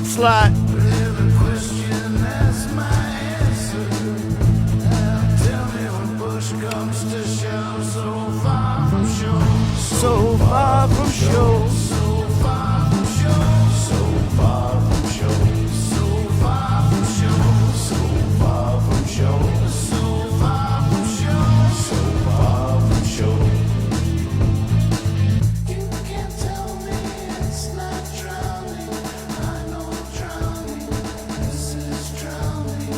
slap slot. Every question has my answer. Tell me when push comes to shove. So far from shore, So far from shore. so far from shore, so far from shore, so far from shore, so far from shore, so far from shore, so far from shore. You can't tell me it's not drowning. I know drowning. This is drowning.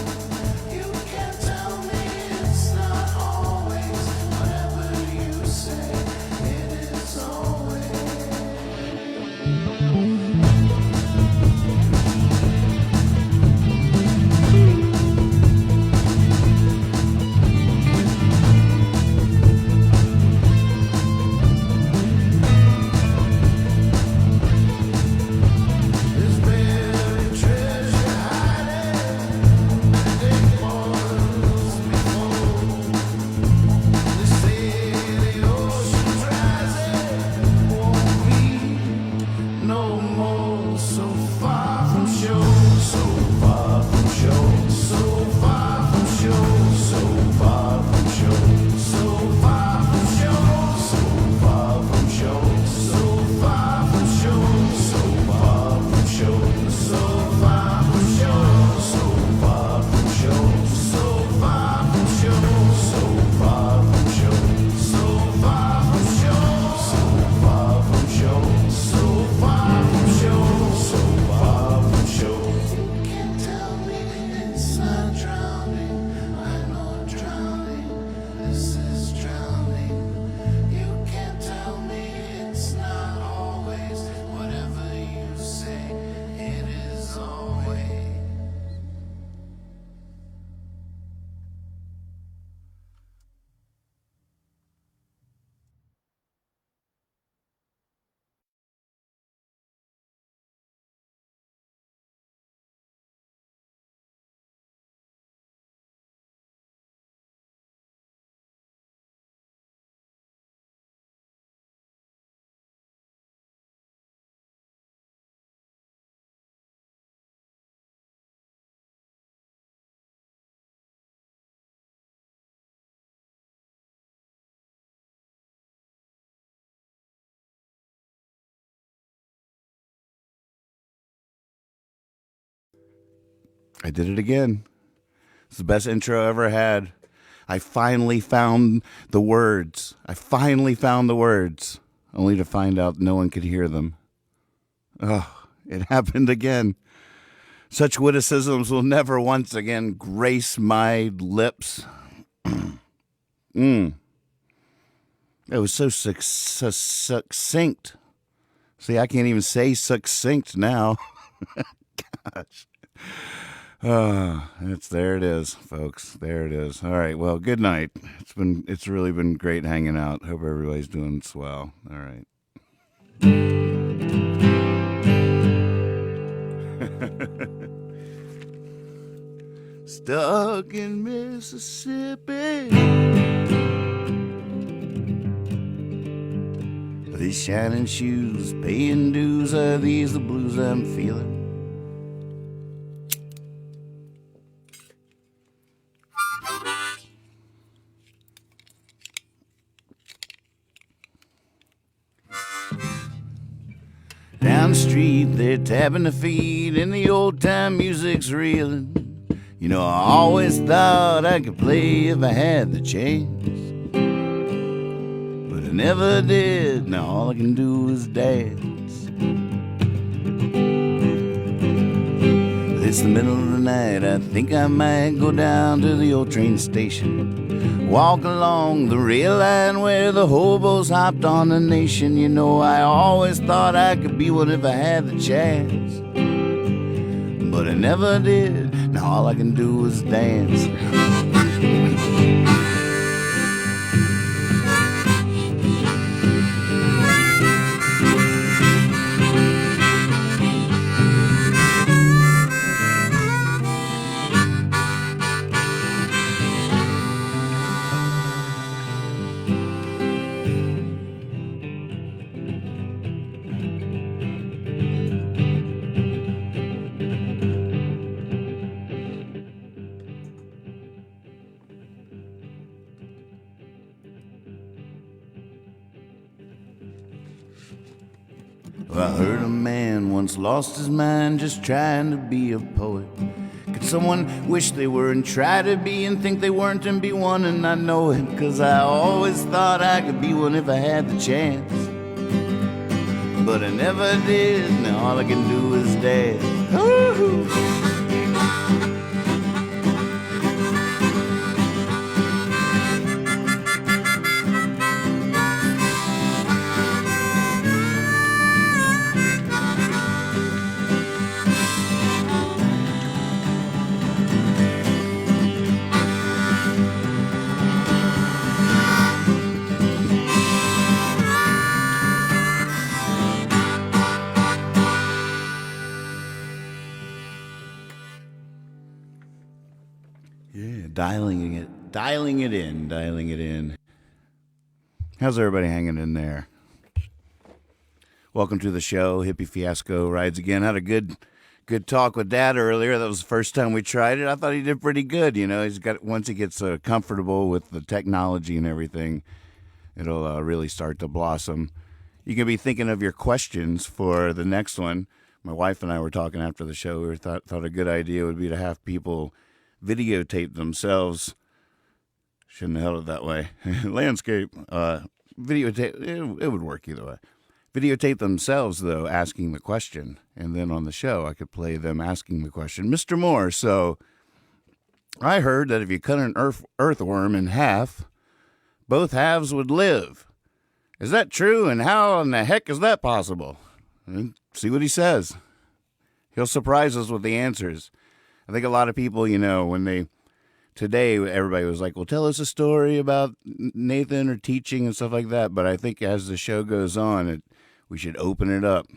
You can't tell me it's not always. Whatever you say, it is always. There's buried treasure hiding. They was before. They say the ocean's rising. Won't be no more. So far from shore, so far from shore, so far from shore, so far from shore, so far from shore, so far from shore, so far from shore, so far from shore, so far from shore, so far from shore, so far from shore, so far from shore, so far from shore, so far from shore, so far from shore, so far from shore. You can't tell me it's not drowning. I know drowning. This is drowning. You can't tell me it's not always. Whatever you say, it is always. I did it again. It's the best intro I ever had. I finally found the words. Only to find out no one could hear them. Oh, it happened again. Such witticisms will never once again grace my lips. It was so succinct. See, I can't even say succinct now. Gosh. There it is, folks. There it is. All right. Well, good night. It's really been great hanging out. Hope everybody's doing swell. All right. Stuck in Mississippi. These shining shoes, paying dues, are these the blues I'm feeling? Down the street, they're tapping their feet, and the old time music's reeling. You know, I always thought I could play if I had the chance, but I never did. Now all I can do is dance. It's the middle of the night, I think I might go down to the old train station, walk along the rail line where the hobos hopped on the nation. You know, I always thought I could be one if I had the chance, but I never did. Now all I can do is dance. Well, I heard a man once lost his mind just trying to be a poet. Could someone wish they were and try to be and think they weren't and be one and not know it? 'Cause I always thought I could be one if I had the chance, but I never did. Now all I can do is dance. Ooh. Yeah, dialing it in. How's everybody hanging in there? Welcome to the show. Hippie Fiasco rides again. Had a good talk with Dad earlier. That was the first time we tried it. I thought he did pretty good. You know, once he gets comfortable with the technology and everything, it'll really start to blossom. You can be thinking of your questions for the next one. My wife and I were talking after the show. We thought a good idea would be to have people videotape themselves. Shouldn't have held it that way. Landscape. Videotape. It would work either way. Videotape themselves, though, asking the question. And then on the show, I could play them asking the question. Mr. Moore, so I heard that if you cut an earthworm in half, both halves would live. Is that true? And how in the heck is that possible? And see what he says. He'll surprise us with the answers. I think a lot of people, you know, today everybody was like, well, tell us a story about Nathan or teaching and stuff like that. But I think as the show goes on, we should open it up.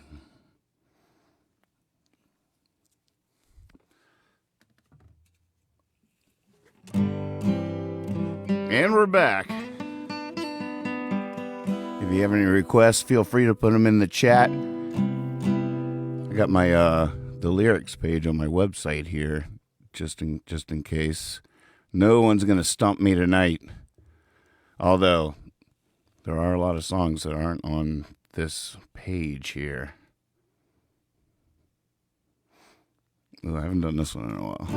And we're back. If you have any requests, feel free to put them in the chat. I got my the lyrics page on my website here, just in case. No one's gonna stump me tonight. Although there are a lot of songs that aren't on this page here. Ooh, I haven't done this one in a while.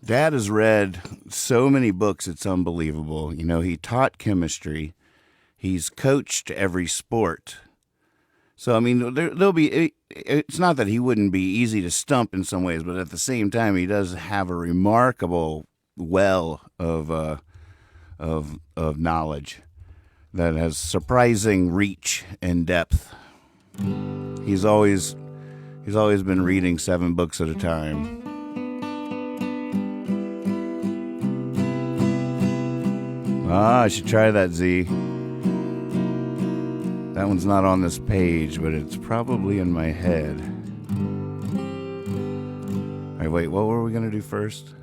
Dad has read so many books, it's unbelievable. You know, he taught chemistry. He's coached every sport. So, I mean, there'll be, it's not that he wouldn't be easy to stump in some ways, but at the same time, he does have a remarkable well of knowledge that has surprising reach and depth. He's always been reading 7 books at a time. I should try that, Z. That one's not on this page, but it's probably in my head. All right, wait, what were we going to do first?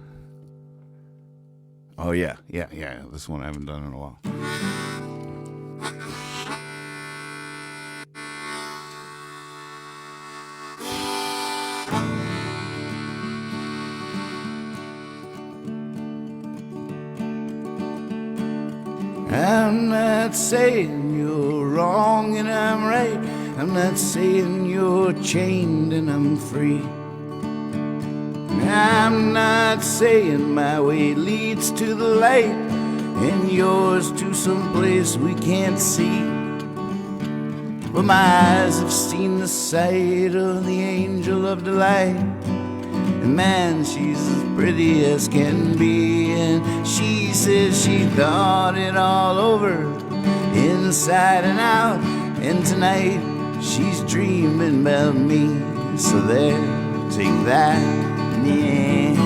Oh, yeah. This one I haven't done in a while. I'm not saying you're wrong and I'm right. I'm not saying you're chained and I'm free. I'm not saying my way leads to the light and yours to some place we can't see. But my eyes have seen the sight of the angel of delight. And man, she's as pretty as can be. And she says she thought it all over, inside and out. And tonight she's dreaming about me. So there, take that, yeah.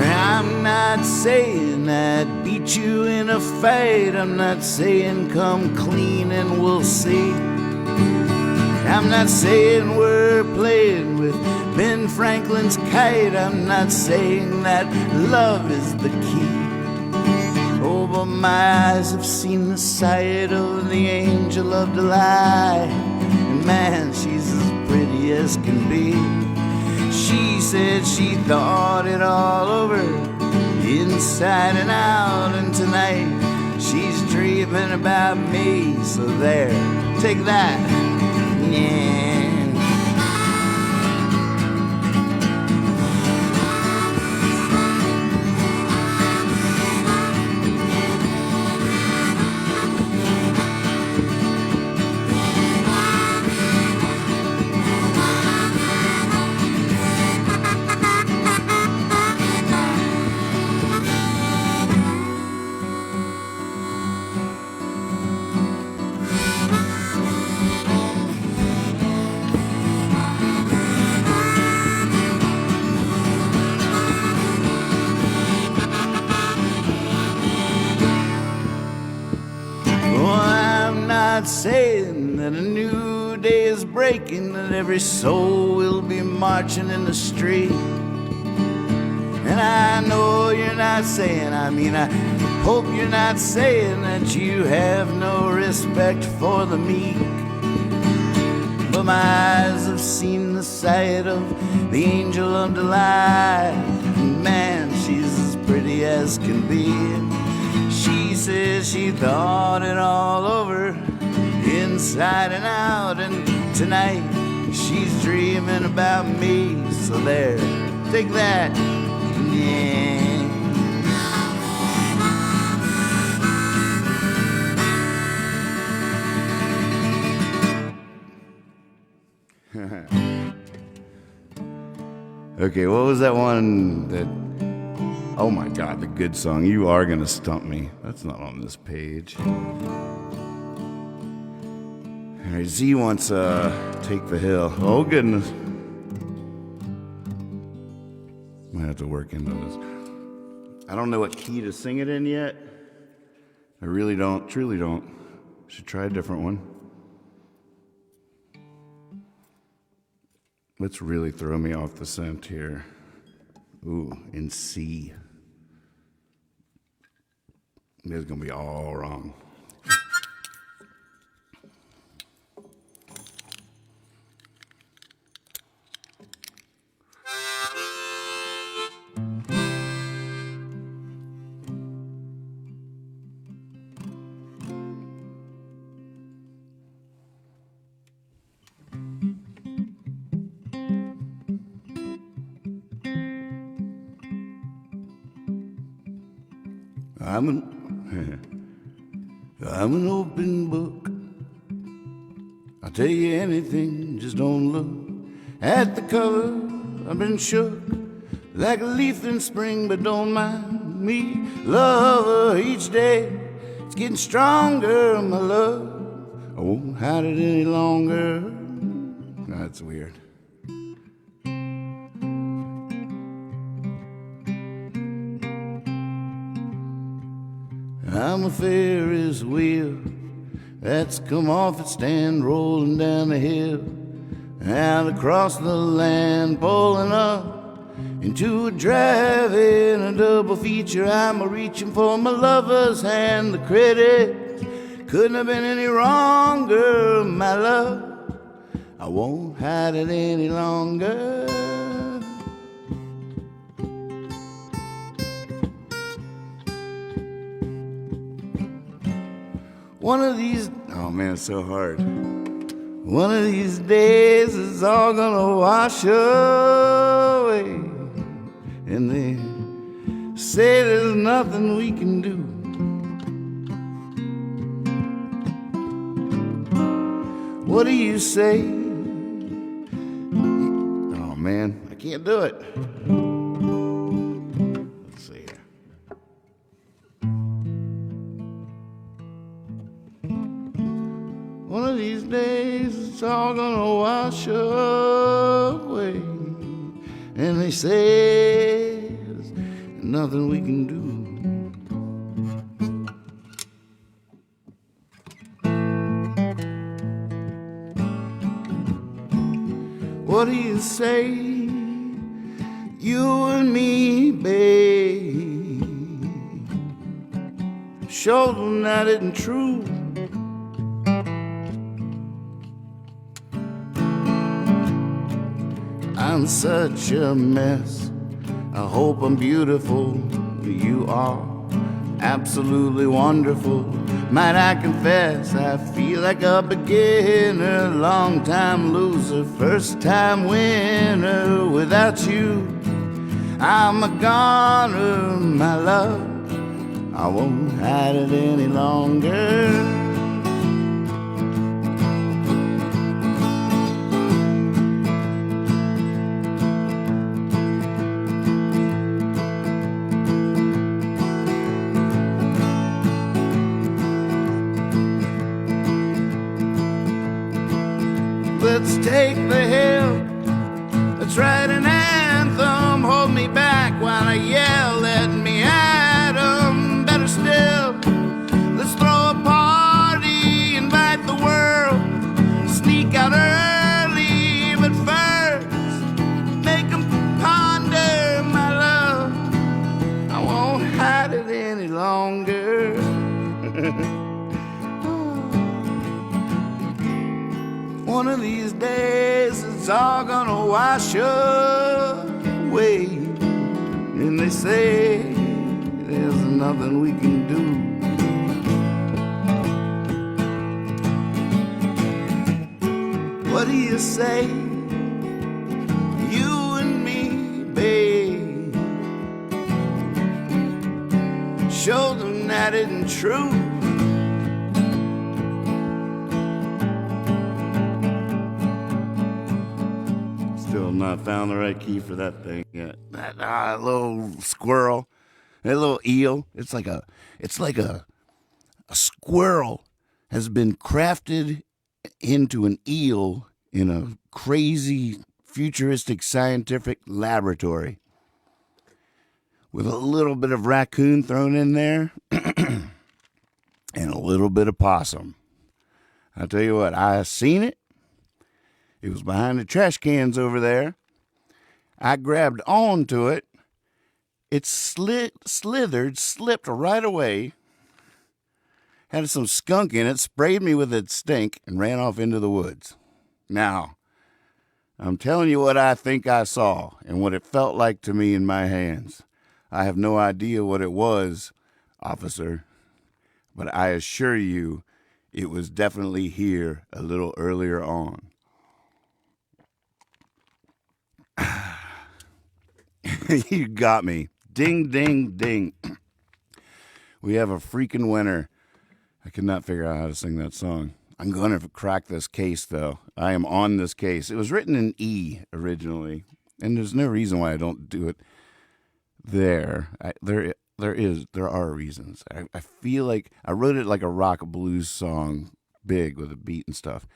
I'm not saying I'd beat you in a fight. I'm not saying come clean and we'll see. I'm not saying we're playing with Ben Franklin's kite. I'm not saying that love is the key. Oh, but my eyes have seen the sight of the angel of delight. And man, she's as pretty as can be. She said she thought it all over, inside and out, and tonight she's dreaming about me. So there, take that. Yeah. Not saying that a new day is breaking, that every soul will be marching in the street. And I know you're not saying, I hope you're not saying that you have no respect for the meek. But my eyes have seen the sight of the angel of delight. Man, she's as pretty as can be. She says she thought it all over, inside and out, and tonight she's dreaming about me. So there, take that. Yeah. Okay, what was that one that... Oh my God, the good song. You Are Gonna Stump Me. That's not on this page. All right, Z wants Take the Hill. Oh goodness. Might have to work into this. I don't know what key to sing it in yet. I really don't, truly don't. Should try a different one. Let's really throw me off the scent here. Ooh, in C. This is gonna be all wrong. I'm an open book. I'll tell you anything, just don't look at the cover. I've been shook like a leaf in spring, but don't mind me. Love her each day, it's getting stronger, my love. I won't hide it any longer. That's weird. I'm a Ferris wheel that's come off its stand, rolling down the hill, out across the land, pulling up into a drive-in, a double feature. I'm a-reaching for my lover's hand. The credit couldn't have been any wronger, my love. I won't hide it any longer. One of these, oh man, it's so hard. One of these days it's all gonna wash away, and they say there's nothing we can do. What do you say? Oh man, I can't do it. Let's see here. One of these days it's all gonna wash away, and they say there's nothing we can do. What do you say? You and me, babe. Showed them that isn't true. I'm such a mess. I hope I'm beautiful. You are absolutely wonderful. Might I confess, I feel like a beginner, long time loser, first time winner. Without you, I'm a goner, my love. I won't hide it any longer. Let's take the hill. Let's write an anthem. Hold me back while I yell. Let me at 'em. Better still, let's throw a party. Invite the world. Sneak out early, but first make 'em ponder, my love. I won't hide it any longer. One of these days it's all gonna wash away, and they say there's nothing we can do. What do you say, you and me, babe? Show them that isn't true. Not found the right key for that thing yet. That little squirrel, that little eel. It's like a squirrel has been crafted into an eel in a crazy futuristic scientific laboratory with a little bit of raccoon thrown in there and a little bit of possum. I tell you what, I seen it. It was behind the trash cans over there. I grabbed onto it. It slithered, slipped right away. Had some skunk in it, sprayed me with its stink, and ran off into the woods. Now, I'm telling you what I think I saw and what it felt like to me in my hands. I have no idea what it was, officer, but I assure you it was definitely here a little earlier on. You got me. Ding, ding, ding. We have a freaking winner. I could not figure out how to sing that song. I'm going to crack this case, though. I am on this case. It was written in E originally, and there's no reason why I don't do it there. There are reasons. I feel like I wrote it like a rock blues song, big with a beat and stuff,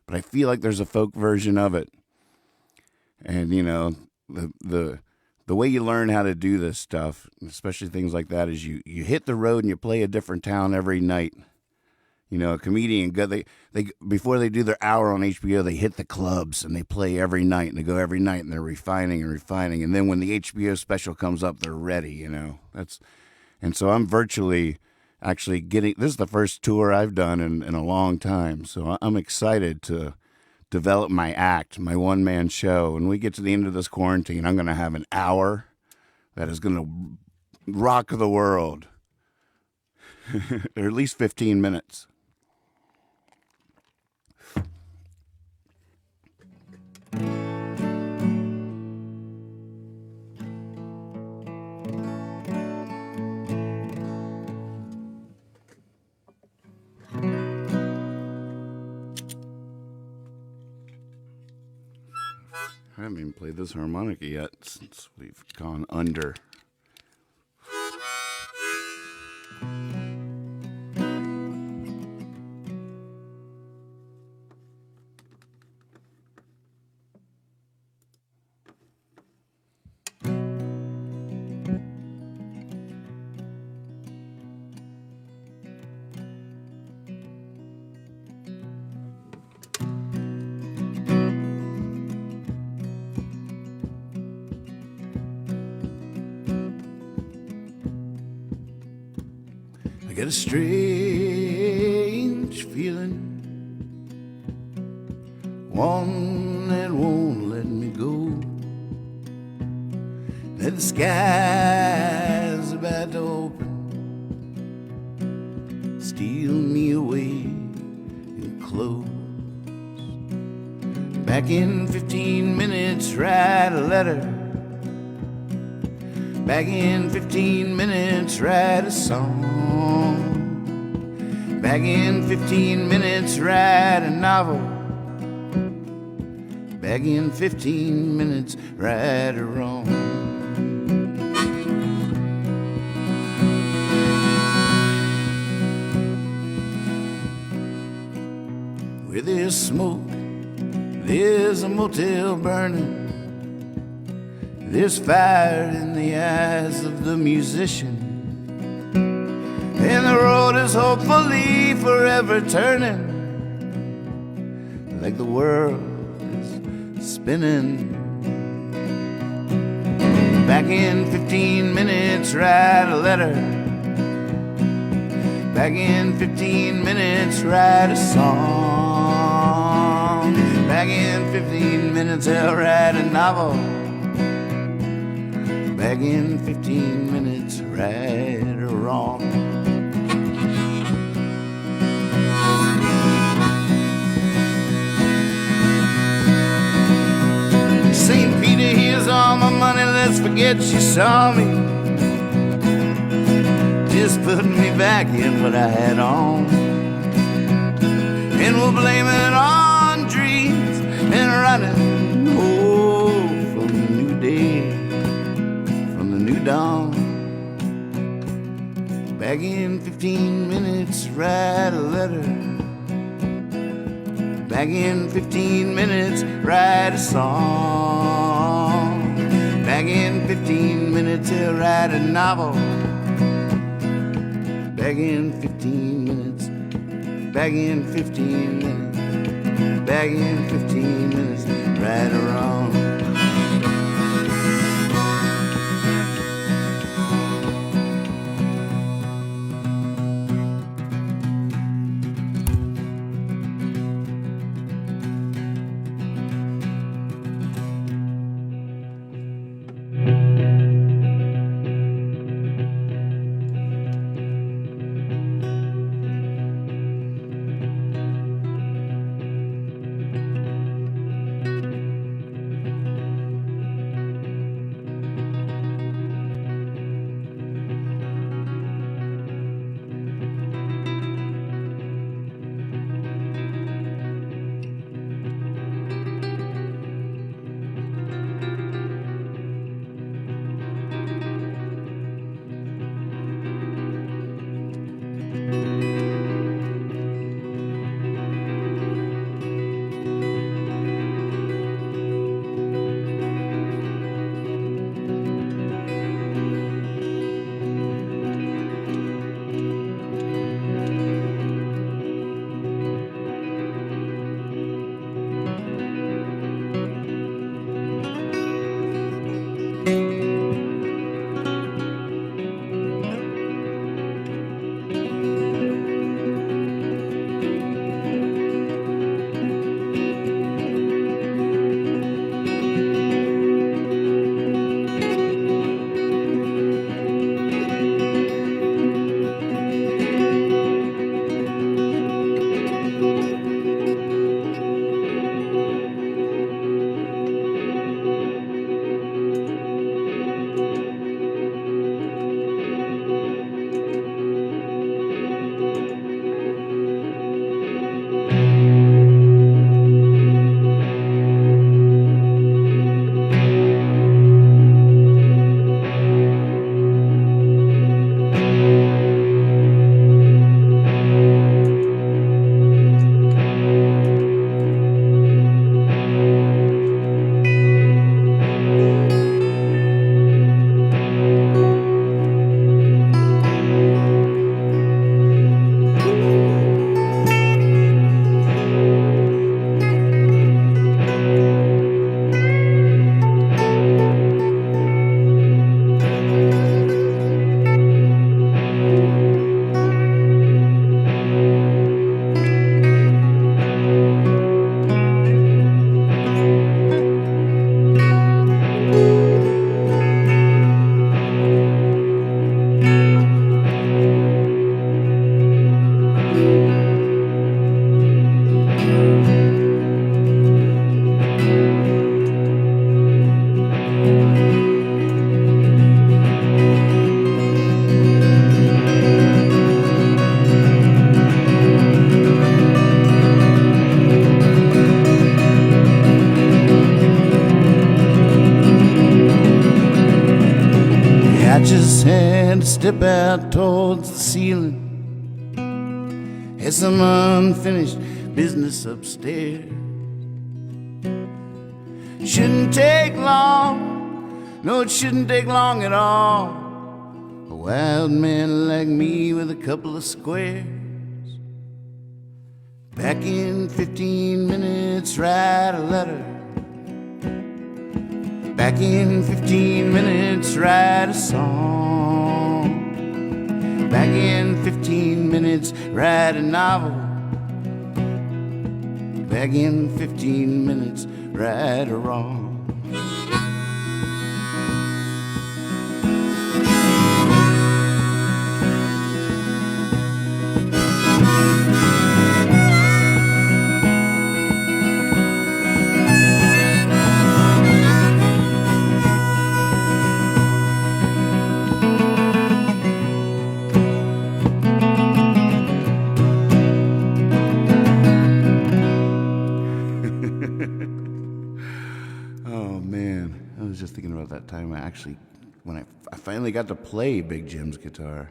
but I feel like there's a folk version of it. And, you know, the way you learn how to do this stuff, especially things like that, is you hit the road and you play a different town every night. You know, a comedian, they before they do their hour on HBO, they hit the clubs and they play every night, and they go every night, and they're refining and refining. And then when the HBO special comes up, they're ready, you know. And so I'm virtually actually this is the first tour I've done in a long time. So I'm excited to develop my act, my one-man show. When we get to the end of this quarantine, I'm going to have an hour that is going to rock the world. Or at least 15 minutes. I haven't even played this harmonica yet since we've gone under. I get a strange feeling, one that won't let me go. that the sky's about to open, steal me away and close. Back in 15 minutes, write a letter. Back in 15 minutes, write a song. Back in 15 minutes, write a novel. Back in 15 minutes, right or wrong. Where there's smoke, there's a motel burning. There's fire in the eyes of the musician, and the road is hopefully forever turning, like the world is spinning. Back in 15 minutes, write a letter. Back in 15 minutes, write a song. Back in 15 minutes, I'll write a novel. Back in 15 minutes, right or wrong. St. Peter, here's all my money, let's forget you saw me. Just put me back in what I had on, and we'll blame it on dreams and running, oh, from the new day, from the new dawn. Back in 15 minutes, write a letter. Back in 15 minutes, write a song. Back in 15 minutes, he'll write a novel. Back in 15 minutes, back in 15 minutes, back in 15 minutes, right or wrong. had to step out towards the ceiling. Had some unfinished business upstairs. Shouldn't take long, no, it shouldn't take long at all. A wild man like me with a couple of squares. Back in 15 minutes, write a letter. Back in 15 minutes, write a song. Back in 15 minutes, write a novel. Back in 15 minutes, right or wrong. Oh man, I was just thinking about that time when I finally got to play Big Jim's guitar.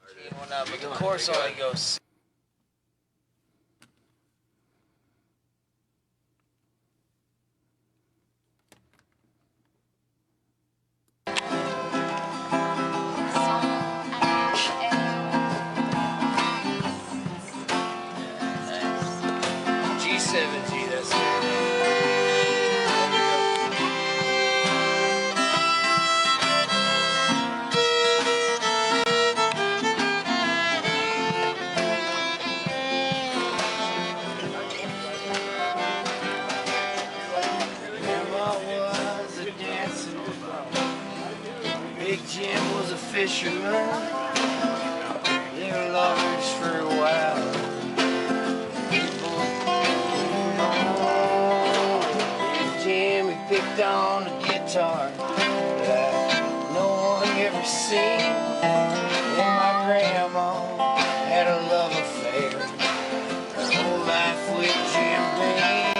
But the chorus only goes. G7, G, that's it. Big Jim was a fisherman. They were lovers for a while. Big Jim, he picked on a guitar like no one ever seen. And my grandma had a love affair. Her whole life with Jim Beam.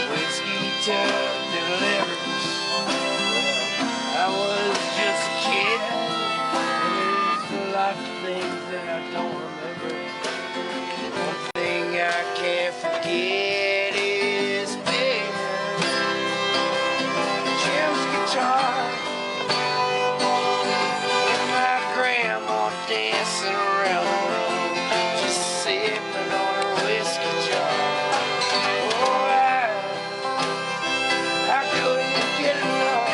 Whiskey took the livers. I was just a kid, and there's a lot of things that I don't remember. One thing I can't forget is Big Jim's guitar and my grandma dancing around the room, just sipping on her whiskey jar. Oh, I couldn't get enough.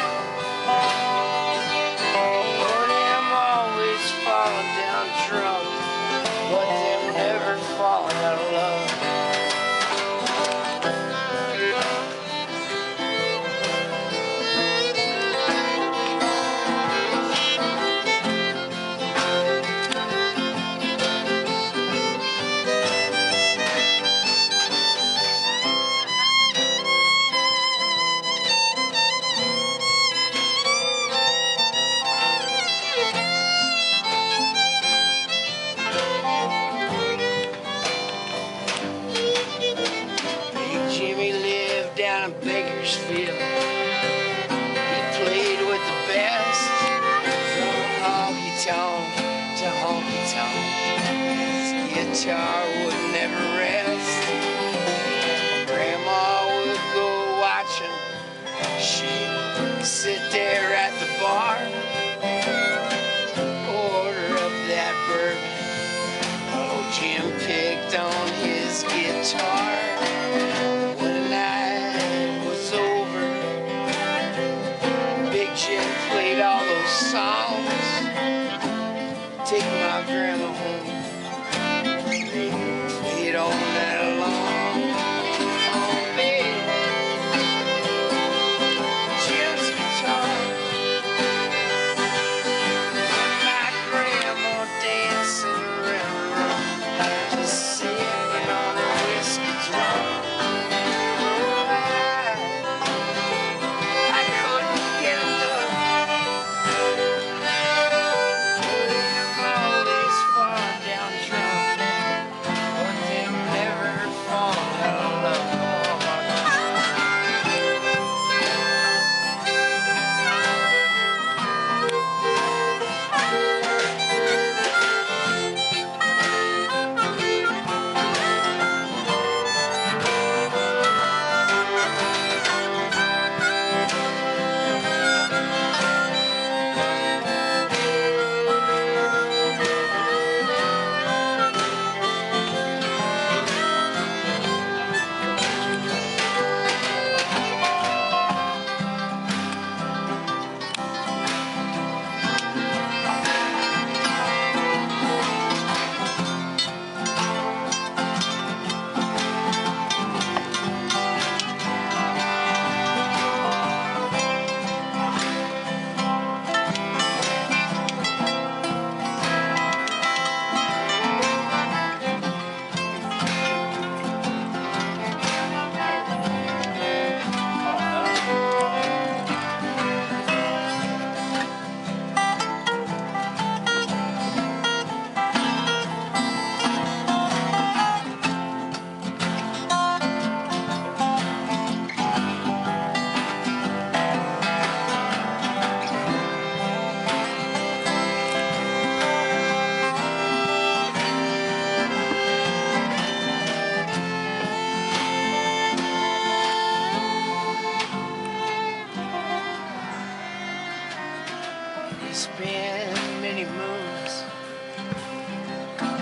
But I'm always falling down drunk, but them never falling out of love. Big Jimmy lived down in Bakersfield. He played with the best, from honky tonk to honky tonk. His guitar would never rest. Grandma would go watching. She'd sit there at the bar, order up that bourbon. Oh, Jim picked on his guitar. When the night was over, Big Jim played all those songs. Take my grandma home. They played all night long. Oh, Big Jim's guitar. And my grandma dancing around the room, just sipping on her whiskey jar. Oh, I couldn't get enough. I'm always falling down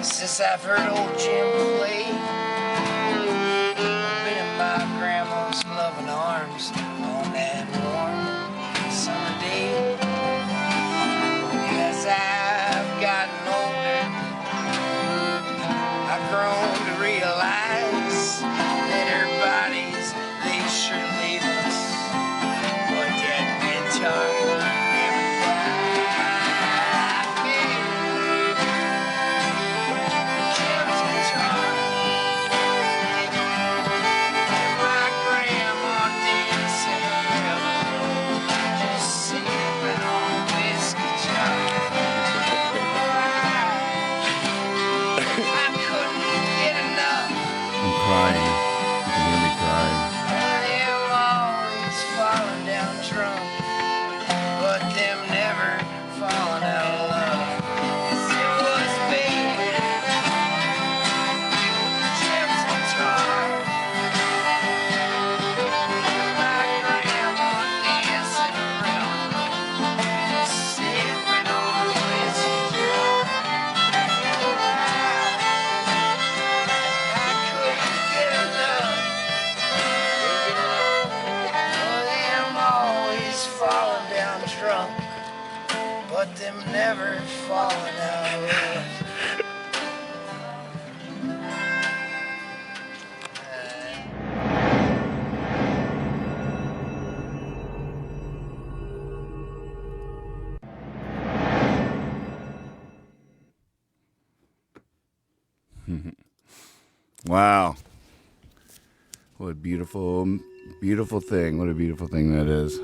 since I've heard old Jim play. I've been in my grandma's loving arms on that warm summer day. As I've gotten older, I've grown to realize that our bodies, they sure leave us, but that guitar never died. Jim's guitar and my grandma dancing around, just sipping on whiskey jar. I couldn't get enough. I'm crying. You can hear me crying. Them always falling down drunk, but them never falling out of love. 'Cause it was baby Jim's guitar, my grandma dancing around, just sipping on whiskey jar. I couldn't get enough. Them always falling down drunk, but them never falling out of love. Wow. What a beautiful, beautiful thing. What a beautiful thing that is.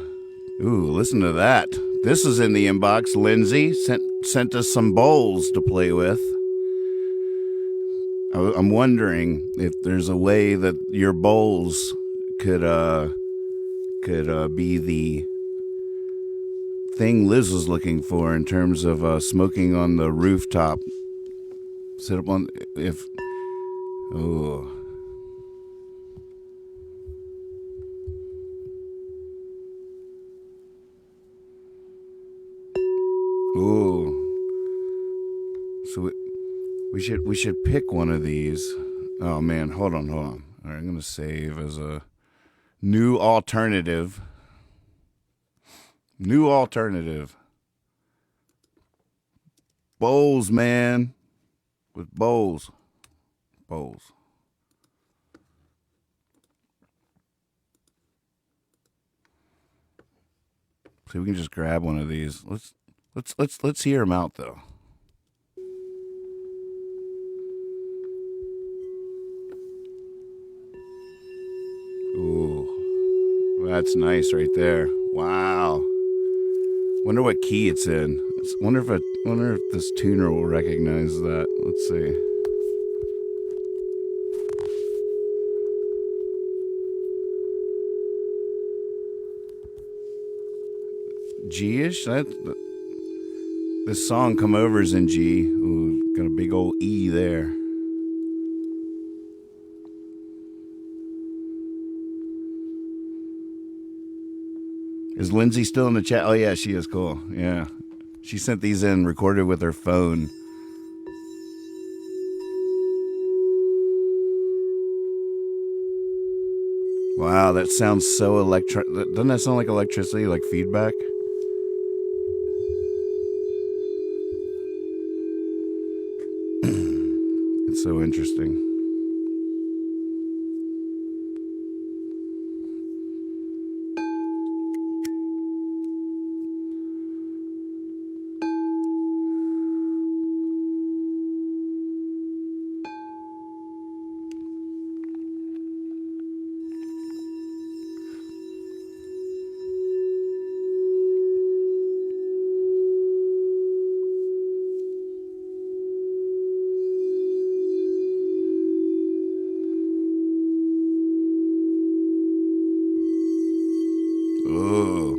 Ooh, listen to that. This is in the inbox. Lindsay sent us some bowls to play with. I'm wondering if there's a way that your bowls could be the thing Liz was looking for in terms of smoking on the rooftop. Sit up on if. Oh. Ooh. So we should pick one of these. Oh man, hold on. All right, I'm gonna save as a new alternative. New alternative. Bowls, man. With bowls. Bowls. So we can just grab one of these. Let's hear them out though. Ooh, that's nice right there. Wow. Wonder what key it's in. Wonder if this tuner will recognize that. Let's see. G-ish? This song Come Over's in G. Ooh, got a big old E there. Is Lindsay still in the chat? Oh yeah, she is. Cool. Yeah. She sent these in recorded with her phone. Wow, that sounds so doesn't that sound like electricity, like feedback? It's so interesting. Oh,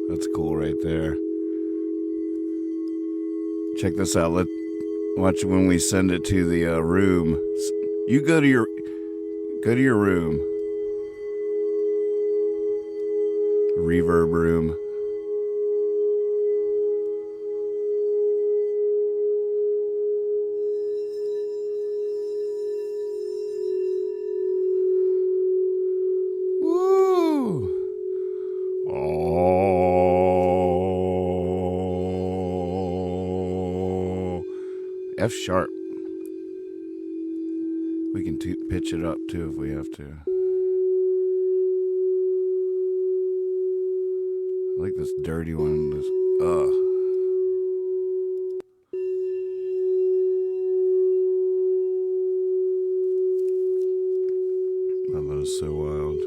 that's cool right there. Check this out. Watch when we send it to the room. You go to your room. Reverb room. F sharp. We can pitch it up too if we have to. I like this dirty one. Oh, that is so wild.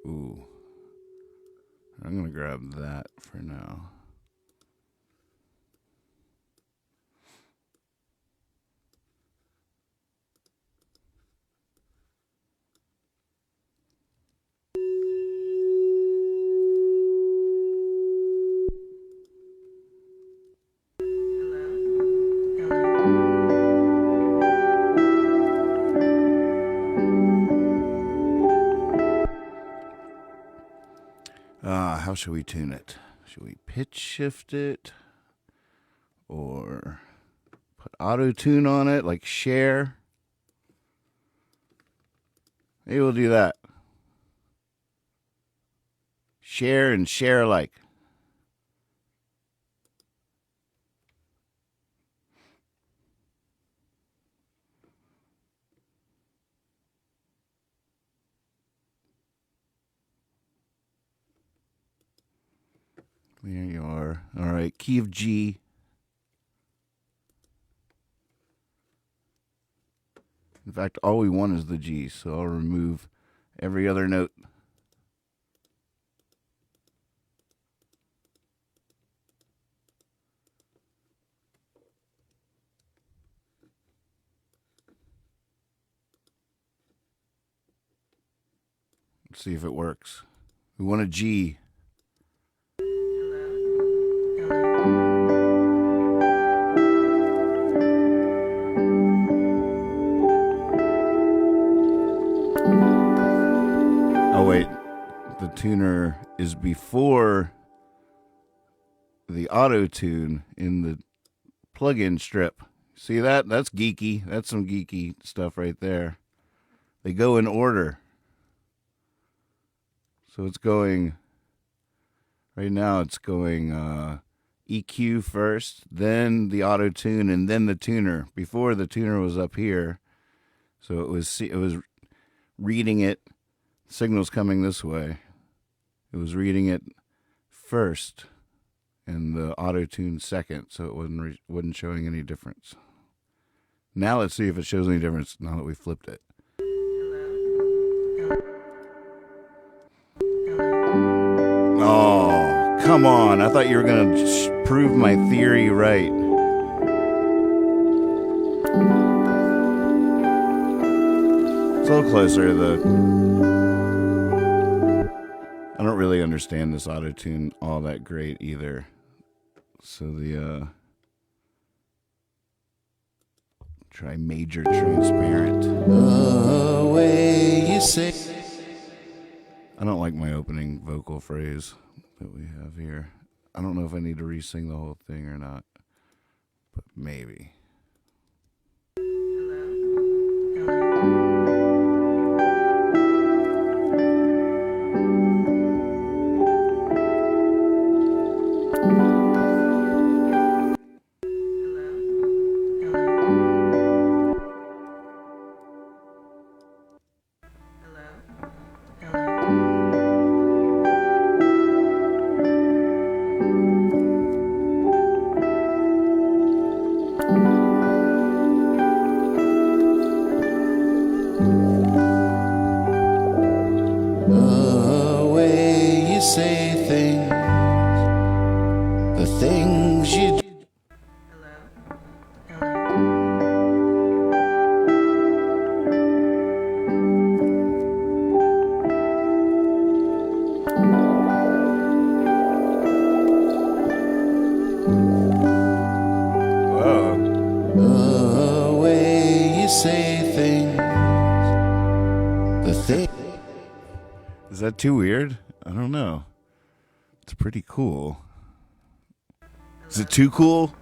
Ooh. I'm going to grab that for now. How should we tune it? Should we pitch shift it? Or put auto tune on it, like share? Maybe we'll do that. Share and share alike. There you are. All right, key of G. In fact, all we want is the G, so I'll remove every other note. Let's see if it works. We want a G. Oh, wait. The tuner is before the auto tune in the plug-in strip. See that? That's geeky. That's some geeky stuff right there. They go in order. So it's going, right now it's going EQ first, then the auto tune, and then the tuner. Before, the tuner was up here. So it was reading it. Signal's coming this way. It was reading it first and the auto tune second, so it wasn't showing any difference. Now let's see if it shows any difference now that we flipped it. Oh, come on. I thought you were going to prove my theory right. It's a little closer. I don't really understand this auto tune all that great either. So try major transparent. The way you say. I don't like my opening vocal phrase that we have here. I don't know if I need to re-sing the whole thing or not, but maybe. The way you say things, the things you do. The way you say things, the thing. Is that too weird? I don't know. It's pretty cool. Is it too cool?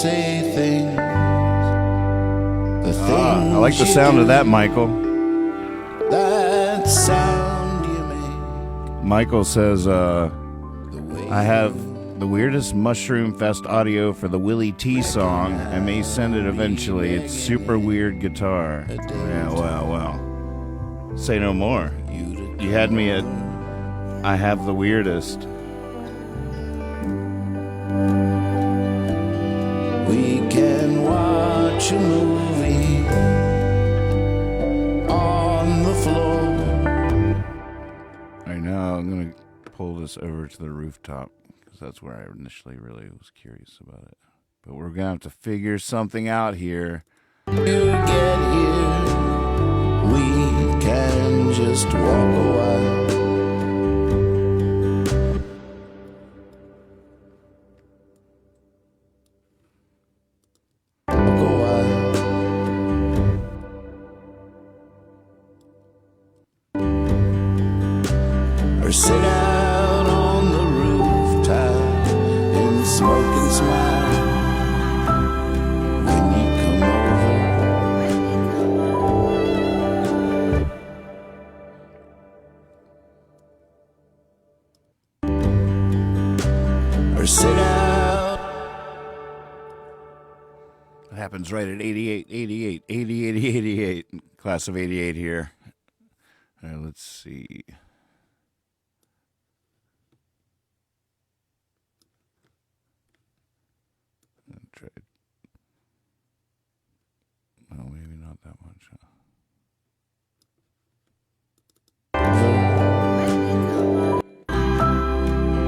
say things. The things I like the you sound of do, that, Michael. that sound you make. Michael says, The way I have the weirdest Mushroom Fest audio for the Willie T song. I may send it eventually. It's super weird guitar. Yeah, well. Say no more. You had me at I have the weirdest. we can watch a movie on the floor. All right, now I'm going to pull this over to the rooftop because that's where I initially really was curious about it. But we're going to have to figure something out here. You get here, we can just walk a while. Walk a while. Or sit out on the rooftop and smoke and smile when you come over. Or sit out. It happens right at 88. Class of 88 here. All right, let's see. Try. Oh, maybe not that much. Huh?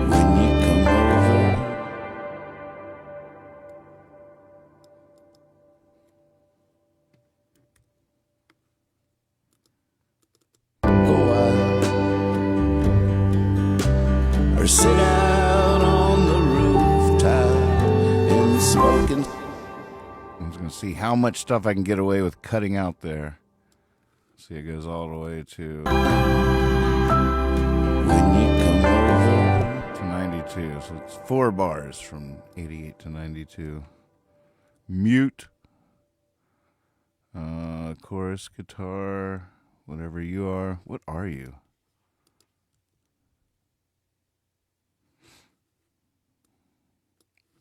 When you come over, go out or sit out on the rooftop and smoking. I'm just going to see how much stuff I can get away with cutting out there. See, it goes all the way to When you come over, 92. So it's 4 bars from 88 to 92. Mute. Chorus, guitar, whatever you are. What are you?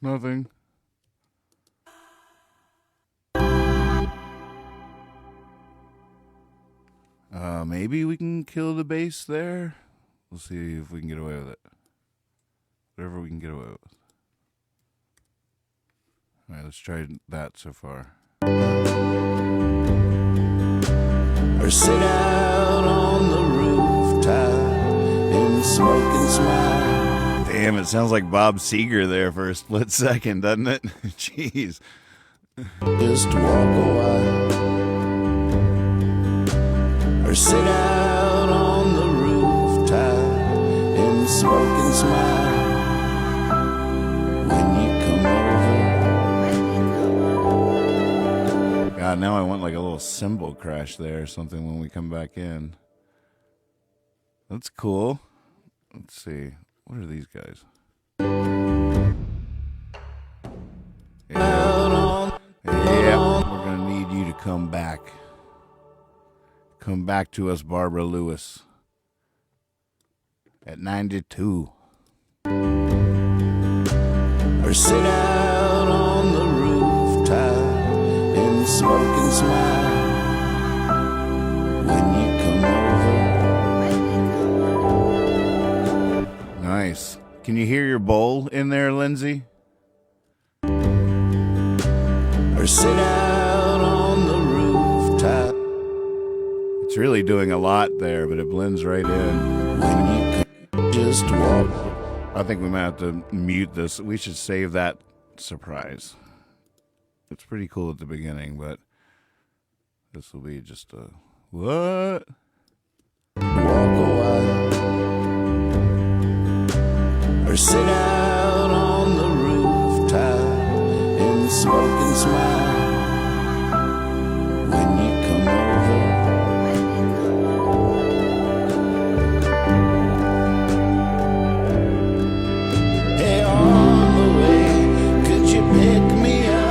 Nothing. Maybe we can kill the bass there. We'll see if we can get away with it. Whatever we can get away with. All right, let's try that so far. or sit out on the rooftop and smoke and smile. Damn, it sounds like Bob Seger there for a split second, doesn't it? Jeez. Just walk a while or sit out on the rooftop and smoke and smile when you come over. God, now I want like a little cymbal crash there or something when we come back in. That's cool. Let's see. What are these guys? Yeah, we're going to need you to come back. Come back to us, Barbara Lewis. At 92. Or sit out on the rooftop and smoke and smile when you come over. Nice. Can you hear your bowl in there, Lindsay? Or sit out on the rooftop It's really doing a lot there, but it blends right in. when you can just walk. I think we might have to mute this. We should save that surprise. It's pretty cool at the beginning, but this will be just a what? Walk a while or sit out on the rooftop and smoke and smile when you come over. Hey, on the way, could you pick me up?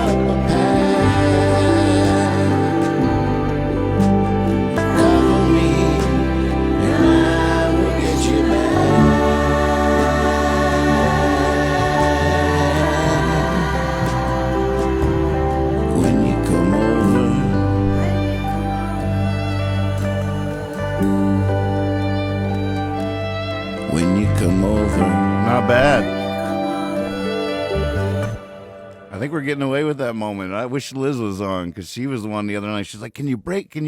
think we're getting away with that moment. I wish Liz was on because she was the one the other night. She's like, can you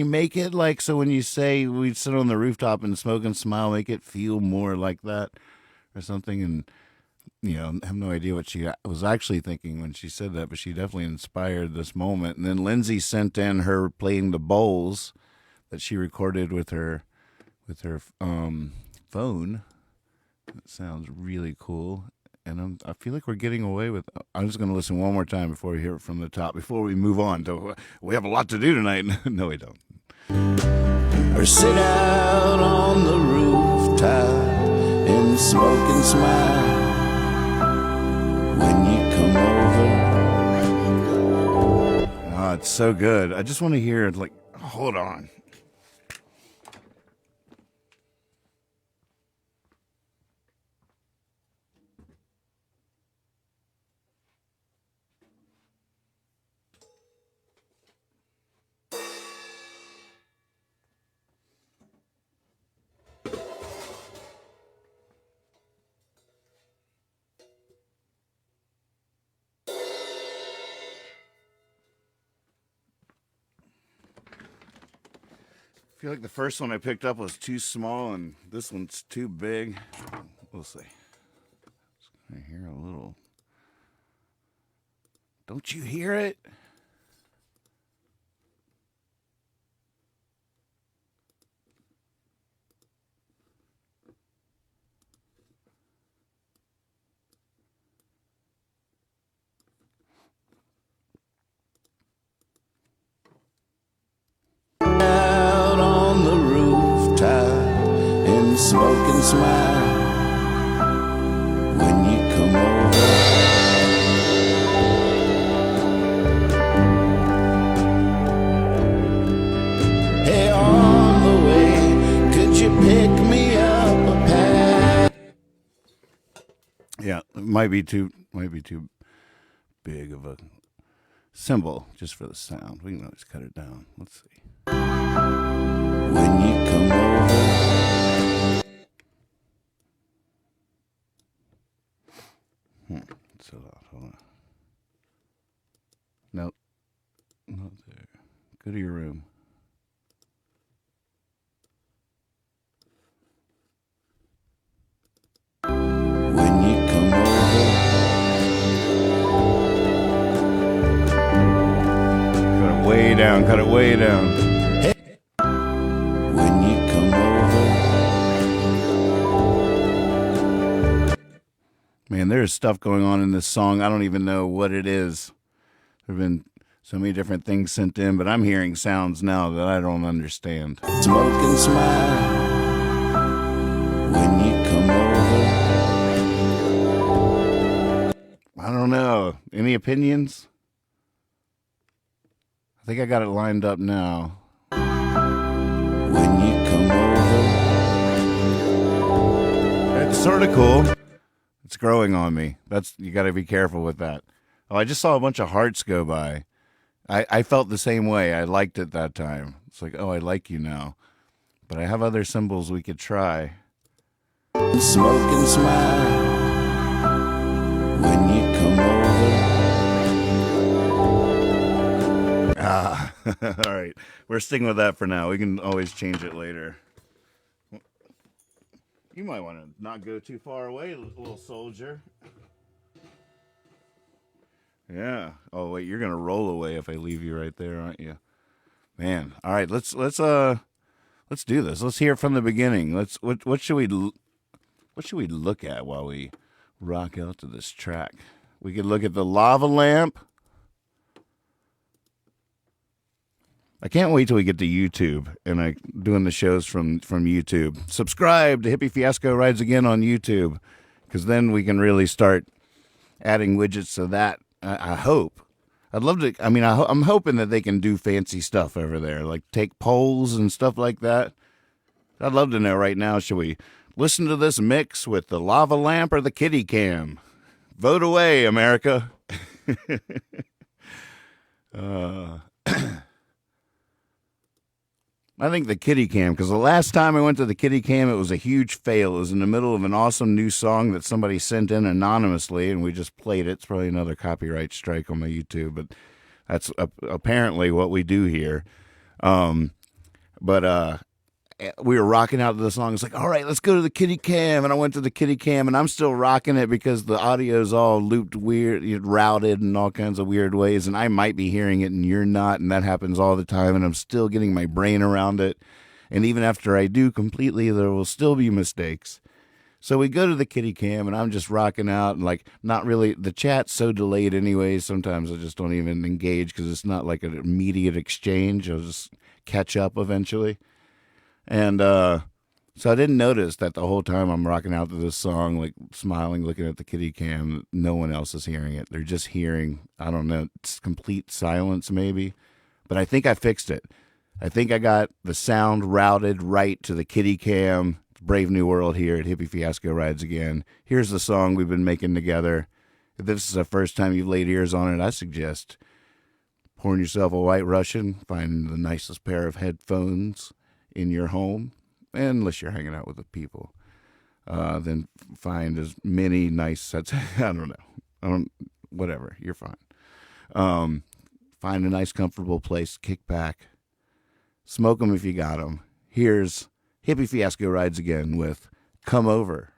make it like, so when you say we sit on the rooftop and smoke and smile, make it feel more like that or something. And, I have no idea what she was actually thinking when she said that, but she definitely inspired this moment. And then Lindsay sent in her playing the bowls that she recorded with her phone. That sounds really cool. And I feel like we're getting away with. I'm just going to listen one more time before we hear it from the top. Before we move on to, we have a lot to do tonight. No, we don't. Or sit out on the rooftop and smoke and smile when you come over. Oh, it's so good. I just want to hear it. Like, hold on. I feel like the first one I picked up was too small and this one's too big. We'll see. Just gonna hear a little. Don't you hear it? Out on the rooftop and smoke and smile when you come over. Hey, on the way, could you pick me up a pack? Yeah, it might be too big of a symbol just for the sound. We can always cut it down. Let's see. When you come over. So loud. Hold on. Nope. Not there. Go to your room. When you come over. Cut it way down. Cut it way down. When you come over. Man, there's stuff going on in this song. I don't even know what it is. There have been so many different things sent in, but I'm hearing sounds now that I don't understand. Smoke and smile when you come over. I don't know. Any opinions? I think I got it lined up now. When you come over. It's sort of cool. It's growing on me. You got to be careful with that. Oh, I just saw a bunch of hearts go by. I felt the same way. I liked it that time. It's like, oh, I like you now. But I have other symbols we could try. Smoke and smile when you come over. Ah, all right. We're sticking with that for now. We can always change it later. You might want to not go too far away, little soldier. Yeah. Oh wait, you're gonna roll away if I leave you right there, aren't you? Man. All right. Let's do this. Let's hear it from the beginning. What should we look at while we rock out to this track? We could look at the lava lamp. I can't wait till we get to YouTube and doing the shows from YouTube. Subscribe to Hippie Fiasco Rides Again on YouTube, because then we can really start adding widgets to that. I hope. I'd love to. I mean, I'm hoping that they can do fancy stuff over there, like take polls and stuff like that. I'd love to know right now. Should we listen to this mix with the lava lamp or the kitty cam? Vote away, America. I think the kitty cam, because the last time I went to the kitty cam, it was a huge fail. It was in the middle of an awesome new song that somebody sent in anonymously, and we just played it. It's probably another copyright strike on my YouTube, but that's apparently what we do here. But we were rocking out to the song. It's like, all right, let's go to the kitty cam. And I went to the kitty cam, and I'm still rocking it because the audio's all looped weird, routed in all kinds of weird ways. And I might be hearing it and you're not. And that happens all the time. And I'm still getting my brain around it. And even after I do completely, there will still be mistakes. So we go to the kitty cam, and I'm just rocking out. And like, not really, the chat's so delayed anyway. Sometimes I just don't even engage because it's not like an immediate exchange. I'll just catch up eventually. And so I didn't notice that the whole time I'm rocking out to this song, like smiling, looking at the kitty cam, no one else is hearing it. They're just hearing, I don't know, it's complete silence maybe. But I think I fixed it. I think I got the sound routed right to the kitty cam. Brave New World here at Hippie Fiasco Rides Again. Here's the song we've been making together. If this is the first time you've laid ears on it, I suggest pouring yourself a White Russian, find the nicest pair of headphones in your home, and unless you're hanging out with the people, then find as many nice sets. I don't know. Whatever. You're fine. Find a nice, comfortable place. Kick back. Smoke them if you got them. Here's Hippie Fiasco Rides Again with Come Over.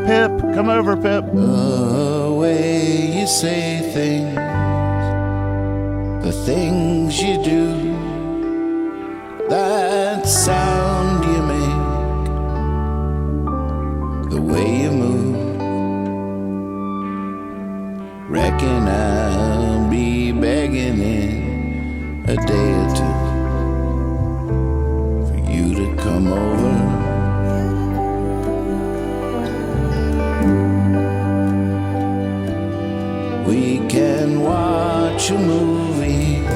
Pip, come over, Pip. The way you say things, the things you do, that sound you make, the way you move. Reckon I'll be begging in a day or two for you to come over. We can watch a movie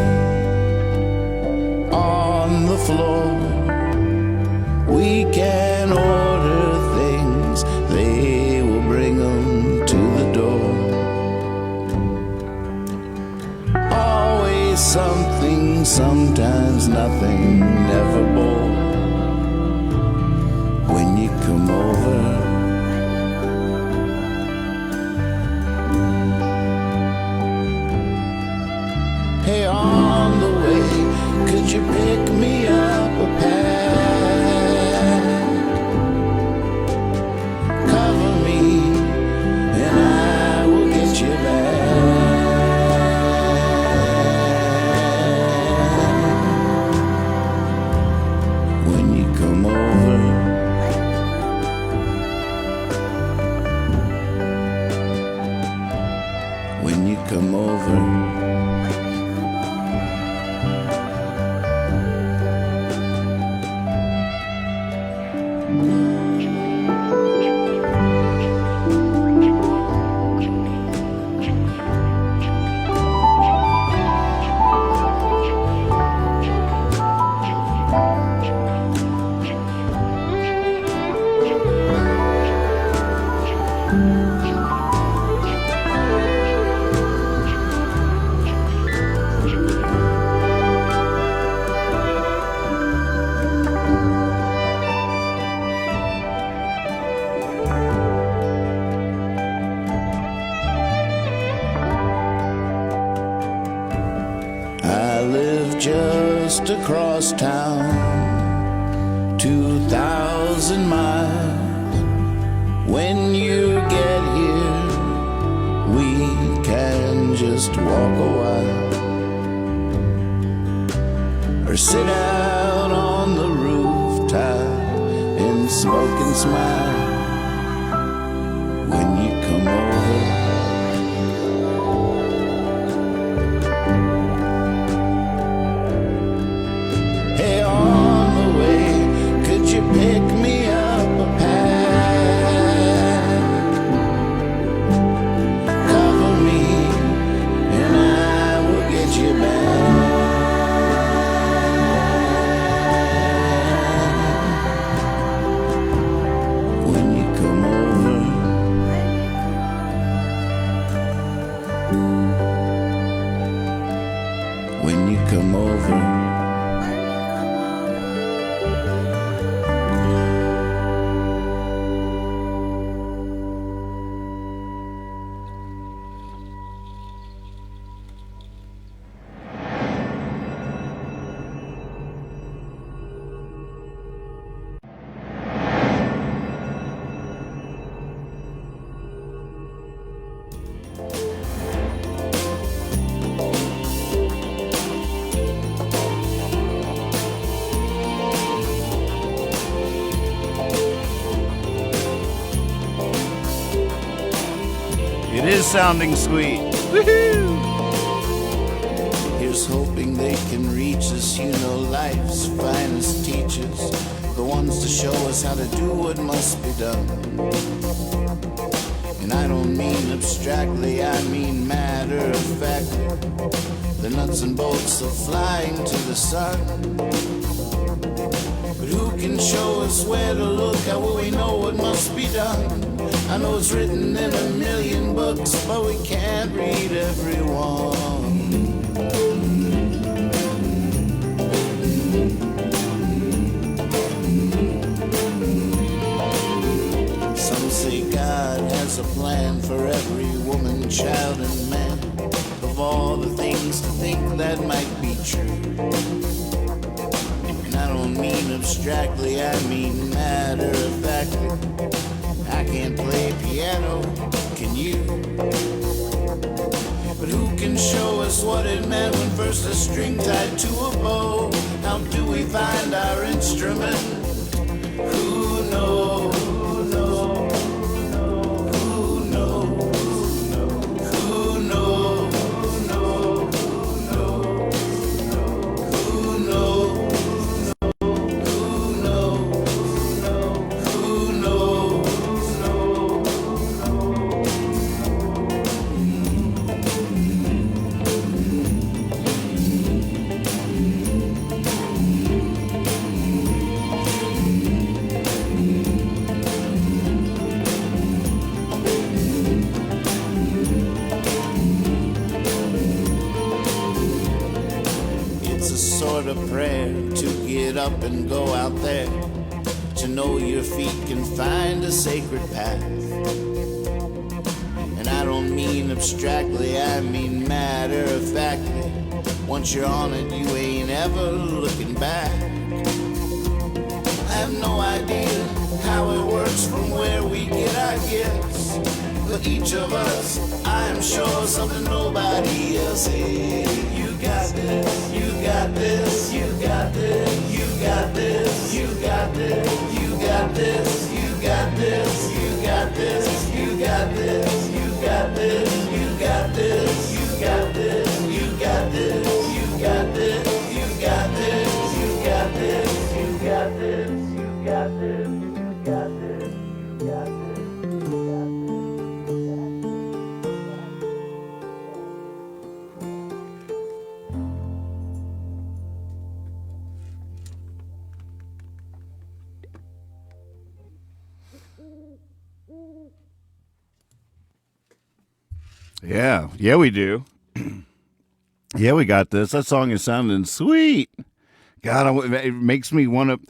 on the floor. We can order things, they will bring them to the door. Always something, sometimes nothing, never bored. When you come over, hey, on the way, could you pick me up a pad? Cover me, and I will get you back. When you come over, when you come over. Just across town, 2,000 miles. When you get here, we can just walk a while, or sit out on the rooftop and smoke and smile. When you come over, pick me up a pack, cover me, and I is sounding sweet. Woohoo! Here's hoping they can reach us, you know, life's finest teachers, the ones to show us how to do what must be done. And I don't mean abstractly, I mean matter of fact. The nuts and bolts of flying to the sun. But who can show us where to look? How will we know what must be done? I know it's written in a million books, but we can't read every one. Some say God has a plan for every woman, child, and man. Of all the things to think that might be true. And I don't mean abstractly, I mean matter of factly. I can't play piano, can you? But who can show us what it meant when first a string tied to a bow? How do we find our instrument? Who knows? Who knows? Who knows? Who knows? Who knows? Who knows? It's a sort of prayer to get up and go out there, to know your feet can find a sacred path. And I don't mean abstractly, I mean matter of factly. Once you're on it, you ain't ever looking back. I have no idea how it works from where we get our gifts, but each of us, I am sure, something nobody else is. You got this, you got this, you got this, you got this, you got this, you got this, you got this, you got this, you got this, you got this, you got this, you got this, you got this, you got this, you got this, you got this, you got this, you got this, you got this, you got this. Yeah, we do. Yeah, we got this. That song is sounding sweet. God, it makes me want to.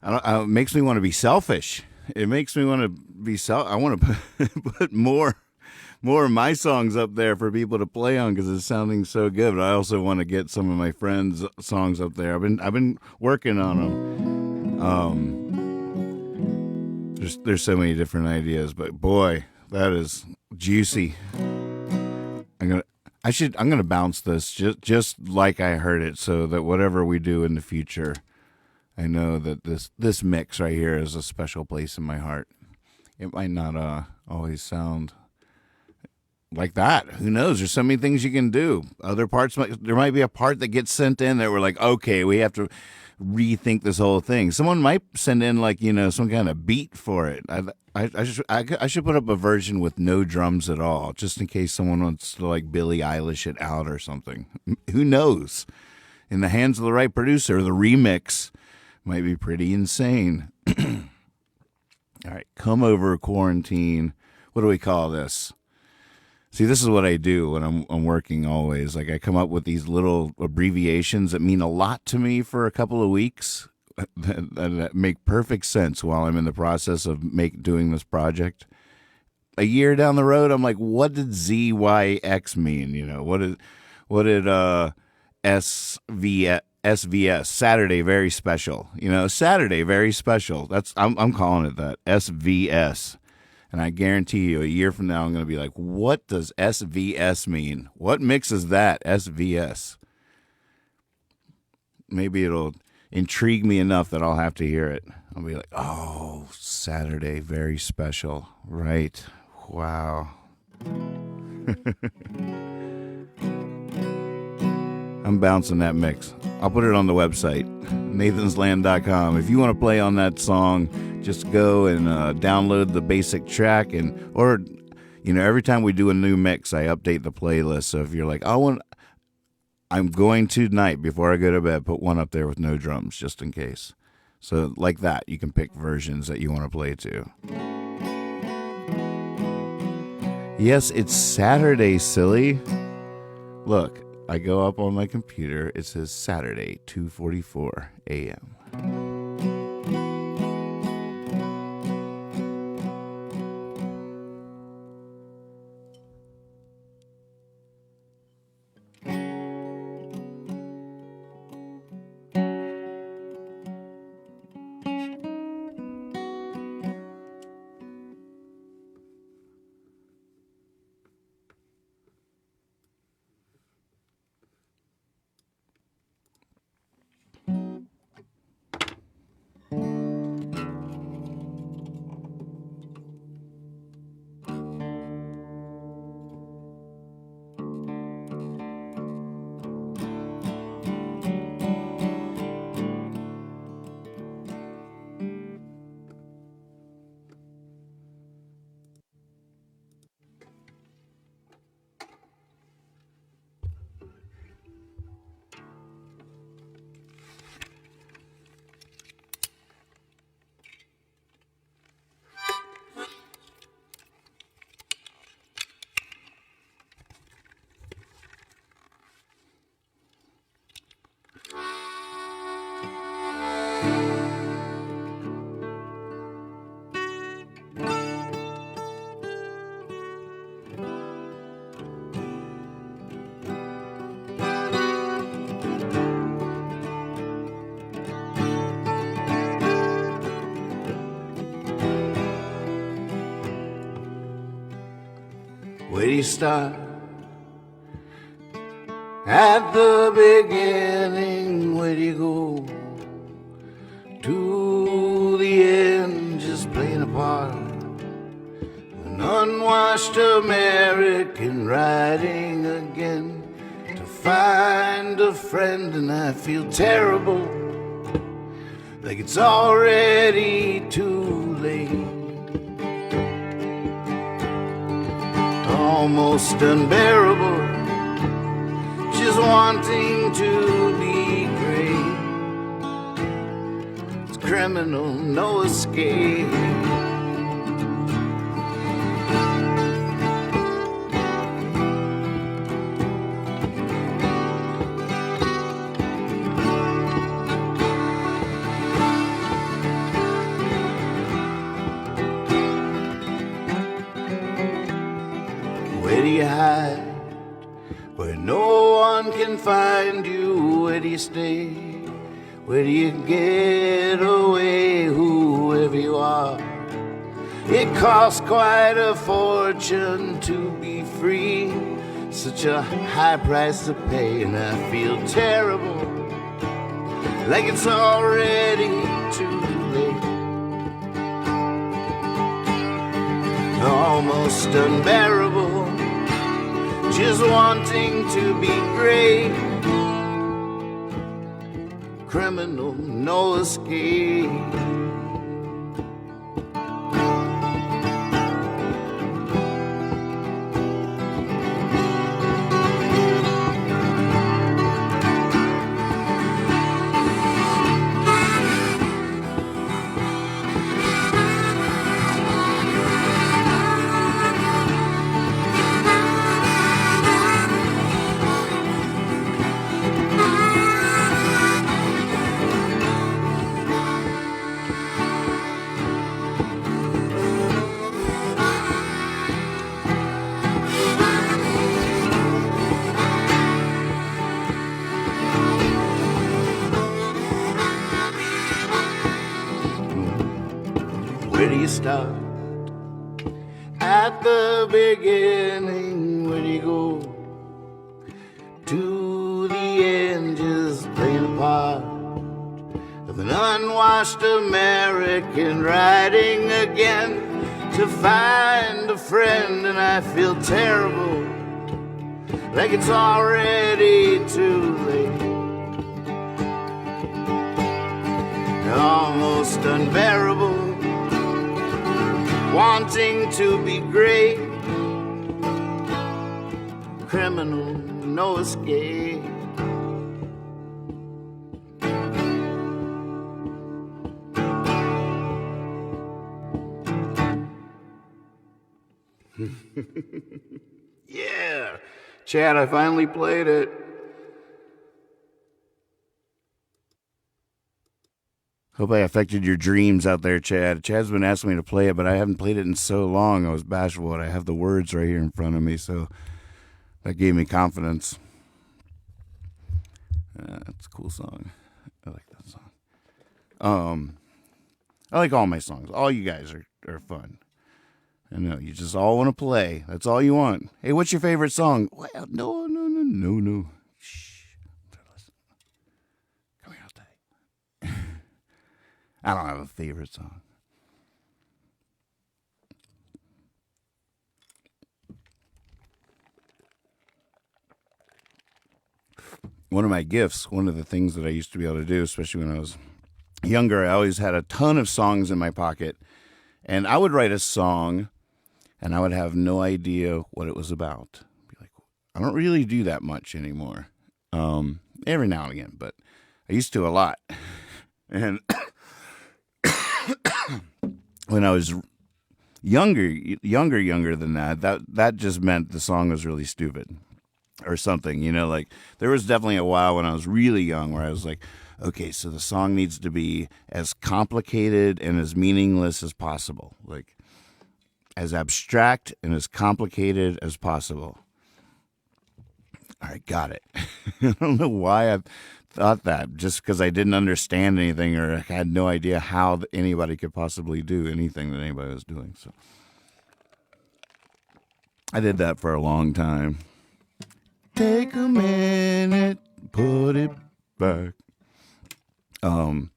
It makes me want to be selfish. It makes me want to be I want to put more of my songs up there for people to play on because it's sounding so good. But I also want to get some of my friends' songs up there. I've been working on them. There's so many different ideas, but boy, that is juicy. I'm gonna bounce this just like I heard it, so that whatever we do in the future, I know that this mix right here is a special place in my heart. It might not always sound like that. Who knows? There's so many things you can do. Other parts, there might be a part that gets sent in that we're like, okay, we have to rethink this whole thing. Someone might send in like, some kind of beat for it. I should put up a version with no drums at all, just in case someone wants to like Billie Eilish it out or something. Who knows? In the hands of the right producer, the remix might be pretty insane. All right, come over quarantine. What do we call this? See, this is what I do when I'm working always. Like I come up with these little abbreviations that mean a lot to me for a couple of weeks that make perfect sense while I'm in the process of doing this project. A year down the road, I'm like, what did ZYX mean? What did SVS, Saturday Very Special? Saturday Very Special. I'm calling it that, SVS. And I guarantee you, a year from now, I'm going to be like, what does SVS mean? What mix is that, SVS? Maybe it'll intrigue me enough that I'll have to hear it. I'll be like, oh, Saturday, very special. Right. Wow. I'm bouncing that mix. I'll put it on the website, nathansland.com. If you want to play on that song, just go and download the basic track, or every time we do a new mix, I update the playlist. So if you're like, I'm going to tonight before I go to bed, put one up there with no drums just in case. So like that, you can pick versions that you want to play to. Yes, it's Saturday, silly. Look, I go up on my computer. It says Saturday, 2:44 a.m. Where do you start? At the beginning, where do you go? To the end, just playing a part. An unwashed American writing again to find a friend, and I feel terrible, like it's already too late. Almost unbearable, just wanting to be great. It's criminal, no escape. Where do you hide? Where no one can find you. Where do you stay? Where do you get away? Whoever you are, it costs quite a fortune to be free. Such a high price to pay, and I feel terrible, like it's already too late. Almost unbearable, just wanting to be great. Criminal, no escape. Where do you start? At the beginning, where do you go? To the end, just playing a part of an unwashed American writing again to to find a friend, and I feel terrible, like it's already too late. Almost unbearable, wanting to be great. Criminal, no escape. Yeah, Chad, I finally played it. Hope I affected your dreams out there, Chad. Chad's been asking me to play it, but I haven't played it in so long. I was bashful, and I have the words right here in front of me, so that gave me confidence. It's a cool song. I like that song. I like all my songs. All you guys are fun. I know, you just all want to play. That's all you want. Hey, what's your favorite song? Well, no. Shh. Come here, I'll tell you. I don't have a favorite song. One of my gifts, one of the things that I used to be able to do, especially when I was younger, I always had a ton of songs in my pocket. And I would write a song, and I would have no idea what it was about. Be like, I don't really do that much anymore. Every now and again, but I used to a lot. And when I was younger than that just meant the song was really stupid or something, you know, like there was definitely a while when I was really young where I was like, okay, so the song needs to be as complicated and as meaningless as possible, like as abstract and as complicated as possible. All right, got it. I don't know why I thought that, just because I didn't understand anything or I had no idea how anybody could possibly do anything that anybody was doing. So I did that for a long time. Take a minute, put it back. But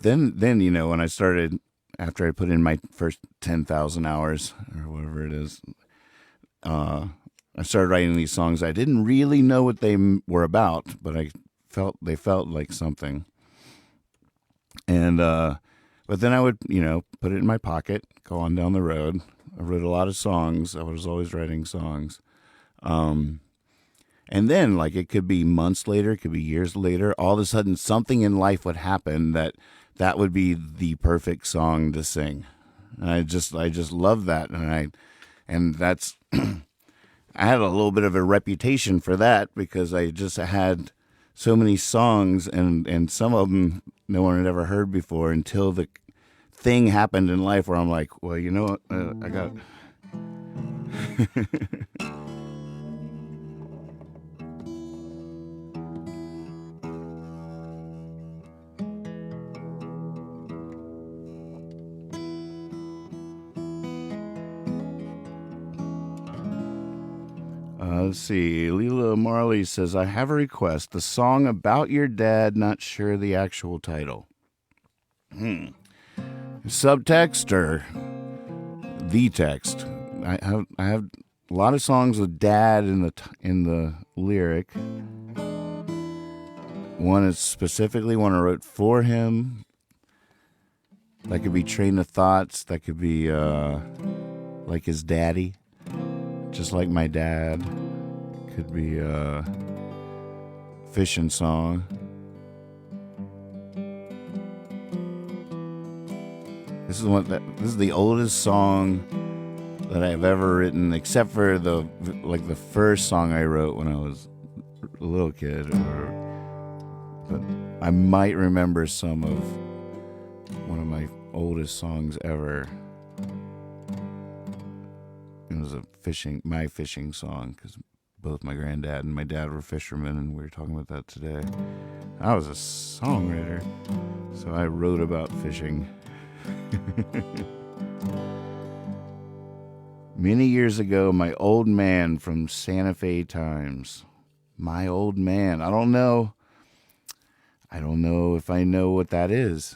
then you know, when I started, after I put in my first 10,000 hours or whatever it is, I started writing these songs. I didn't really know what they were about, but they felt like something. And but then I would, you know, put it in my pocket, go on down the road. I wrote a lot of songs. I was always writing songs. And then, like, it could be months later, it could be years later, all of a sudden something in life would happen that would be the perfect song to sing. And I just love that. And that's, I had a little bit of a reputation for that because I just had so many songs and some of them no one had ever heard before until the thing happened in life where I'm like, well, you know what, I got... Let's see. Leela Marley says, I have a request. The song about your dad, not sure the actual title. Subtext or the text? I have a lot of songs with dad in the lyric. One is specifically one I wrote for him. That could be Train of Thoughts. That could be like his daddy. Just like my dad. Could be a fishing song. This is the oldest song that I've ever written, except for the first song I wrote when I was a little kid. But I might remember some of one of my oldest songs ever. It was my fishing song, because both my granddad and my dad were fishermen, and we were talking about that today. I was a songwriter, so I wrote about fishing. Many years ago, my old man from Santa Fe Times. My old man. I don't know if I know what that is.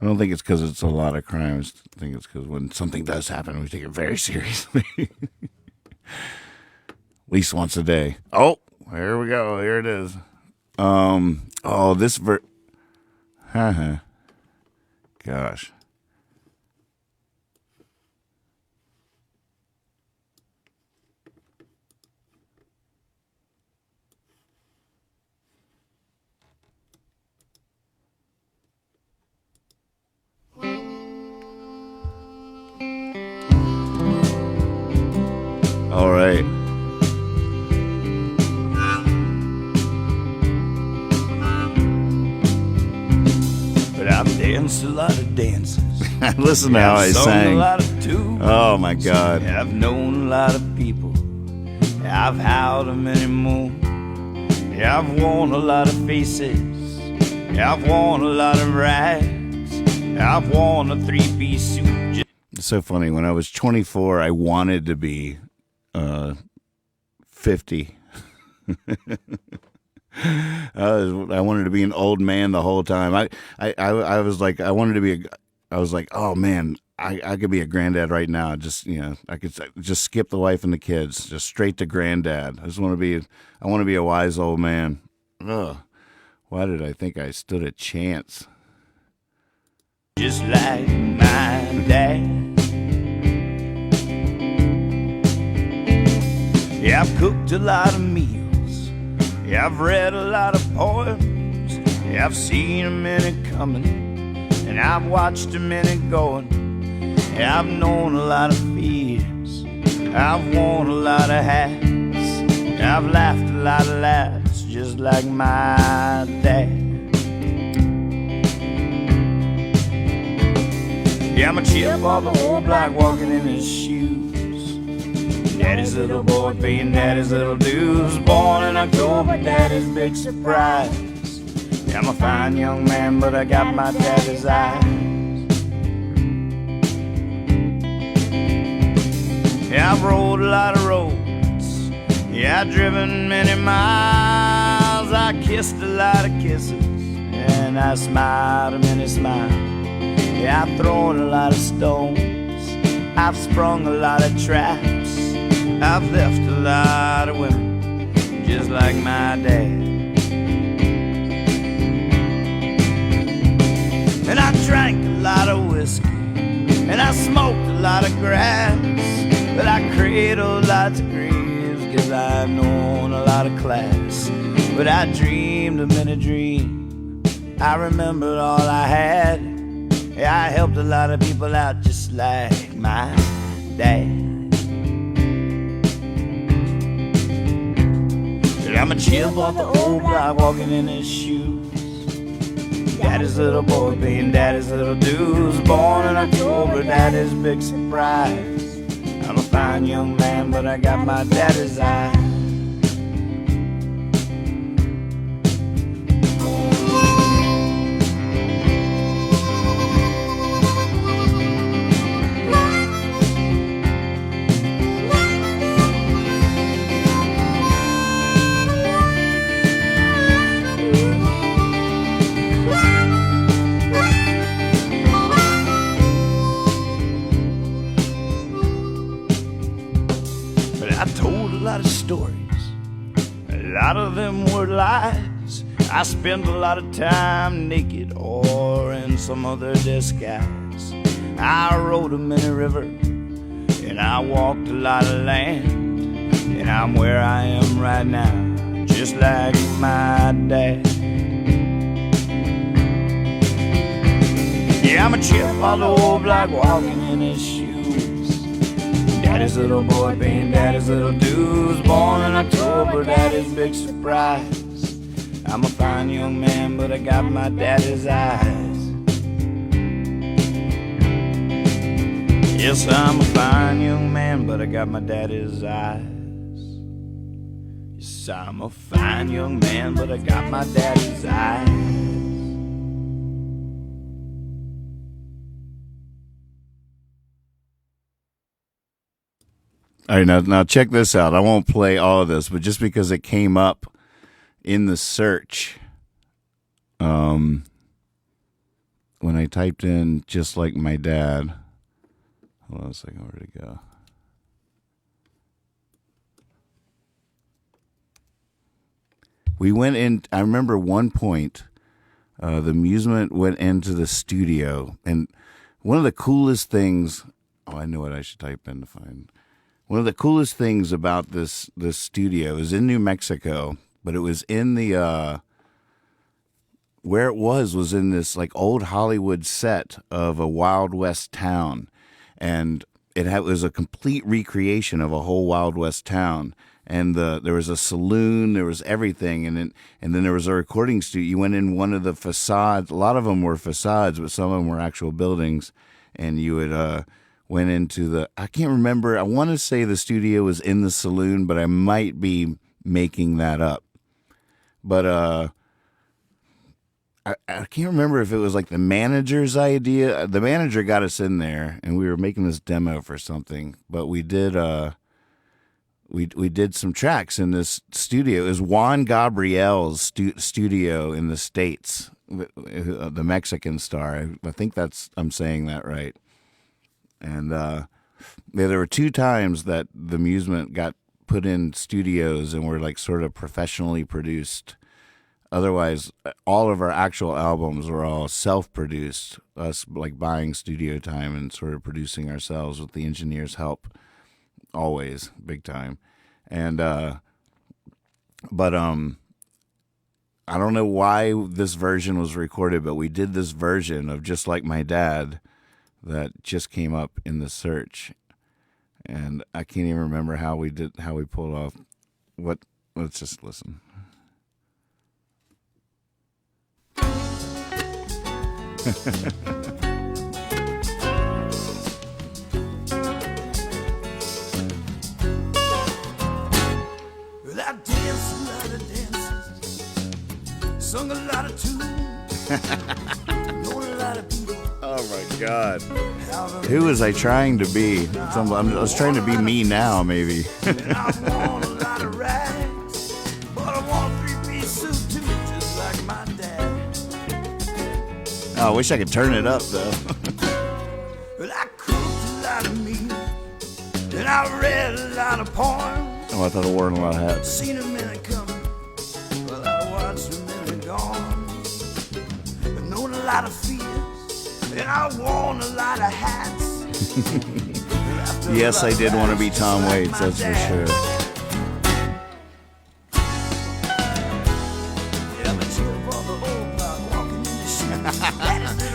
I don't think it's because it's a lot of crimes. I think it's because when something does happen, we take it very seriously. At least once a day. Oh, here we go. Here it is. This gosh. All right. But I've danced a lot of dances. Listen to how I I've sung sang. a lot of tunes. Oh my God. I've known a lot of people. I've howled a many moons. I've worn a lot of faces. I've worn a lot of rags. I've worn a three-piece suit. It's so funny. When I was 24, I wanted to be 50. I wanted to be an old man the whole time. I was like, I wanted to be I was like, oh man, I could be a granddad right now. Just, I could just skip the wife and the kids, just straight to granddad. I want to be a wise old man. Ugh. Why did I think I stood a chance? Just like my dad. Yeah, I've cooked a lot of meals. Yeah, I've read a lot of poems. Yeah, I've seen a minute coming, and I've watched a minute going. Yeah, I've known a lot of fears. I've worn a lot of hats. I've laughed a lot of laughs, just like my dad. Yeah, I'm a chip off the old block walking in his shoes. Daddy's little boy paying daddy's little dues. Born in October, daddy's big surprise. Yeah, I'm a fine young man, but I got my daddy's eyes. Yeah, I've rode a lot of roads. Yeah, I've driven many miles. I kissed a lot of kisses, and I smiled a many smiles. Yeah, I've thrown a lot of stones. I've sprung a lot of traps. I've left a lot of women, just like my dad. And I drank a lot of whiskey, and I smoked a lot of grass. But I cradled lots of dreams, 'cause I've known a lot of class. But I dreamed a many dreams. I remembered all I had. Yeah, I helped a lot of people out, just like my dad. But I'm a chip off the old block walking in his shoes. Daddy's little boy paying daddy's little dues. Born in October, daddy's big surprise. I'm a fine young man, but I got my daddy's eyes. I told a lot of stories, a lot of them were lies. I spent a lot of time naked or in some other disguise. I rode a many river, and I walked a lot of land. And I'm where I am right now, just like my dad. Yeah, I'm a chip on the old block walking in his shoes. Daddy's little boy paying daddy's little dues. Born in October, daddy's big surprise. I'm a fine young man, but I got my daddy's eyes. Yes, I'm a fine young man, but I got my daddy's eyes. Yes, I'm a fine young man, but I got my daddy's eyes. All right, now check this out. I won't play all of this, but just because it came up in the search, when when I typed in just like my dad. Hold on a second, where'd it go? We went in. I remember one point, the amusement went into the studio, and one of the coolest things. Oh, I know what I should type in to find. One of the coolest things about this studio is in New Mexico, but it was in the where it was in this like old Hollywood set of a Wild West town, and it was a complete recreation of a whole Wild West town. And there was a saloon, there was everything, and then there was a recording studio. You went in one of the facades. A lot of them were facades, but some of them were actual buildings. And you would went into the. I can't remember. I want to say the studio was in the saloon, but I might be making that up. But I can't remember if it was like the manager's idea. The manager got us in there, and we were making this demo for something. But we did. We did some tracks in this studio. It was Juan Gabriel's studio in the States, the Mexican star. I think I'm saying that right. And there were 2 times that the amusement got put in studios and were like sort of professionally produced. Otherwise, all of our actual albums were all self-produced, us like buying studio time and sort of producing ourselves with the engineer's help. Always big time. And but I don't know why this version was recorded, but we did this version of Just Like My Dad that just came up in the search, and I can't even remember how we pulled off what. Let's just listen. I danced a lot of dances, sung a lot of tunes, know a lot of people. Oh my God. Who was I trying to be? I was trying to be me now, maybe. And I want a lot of rags, but I want a 3-piece suit too, just like my dad. Oh, I wish I could turn it up, though. But I cooked a lot of meat, and I read a lot of poems. Oh, I thought I wore a lot of hats. Seen a minute coming, well, I watched a minute gone. I've known a lot of fears, and I worn a lot of hats. Yes, I did want to be Tom Waits, that's for sure.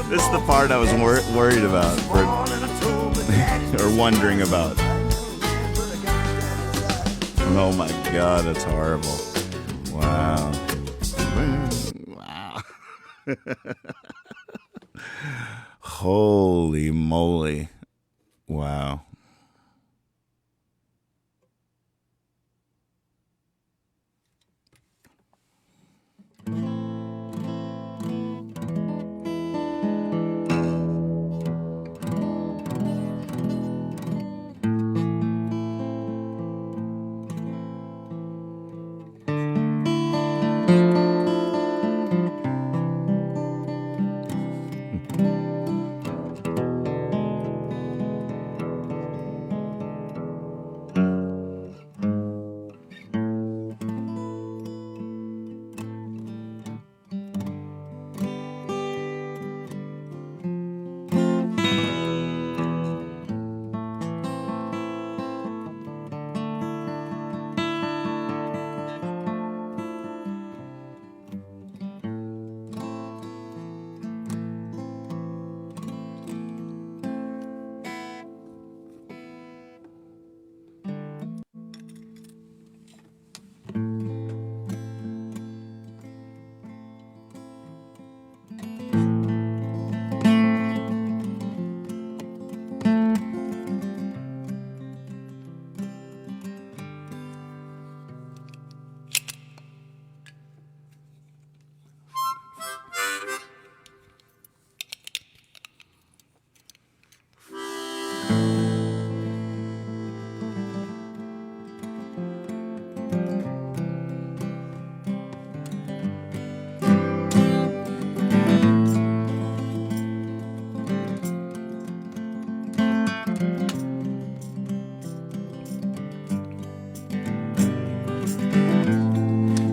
This is the part I was worried about, or wondering about. Oh my God, that's horrible. Wow. Wow. Holy moly. Wow.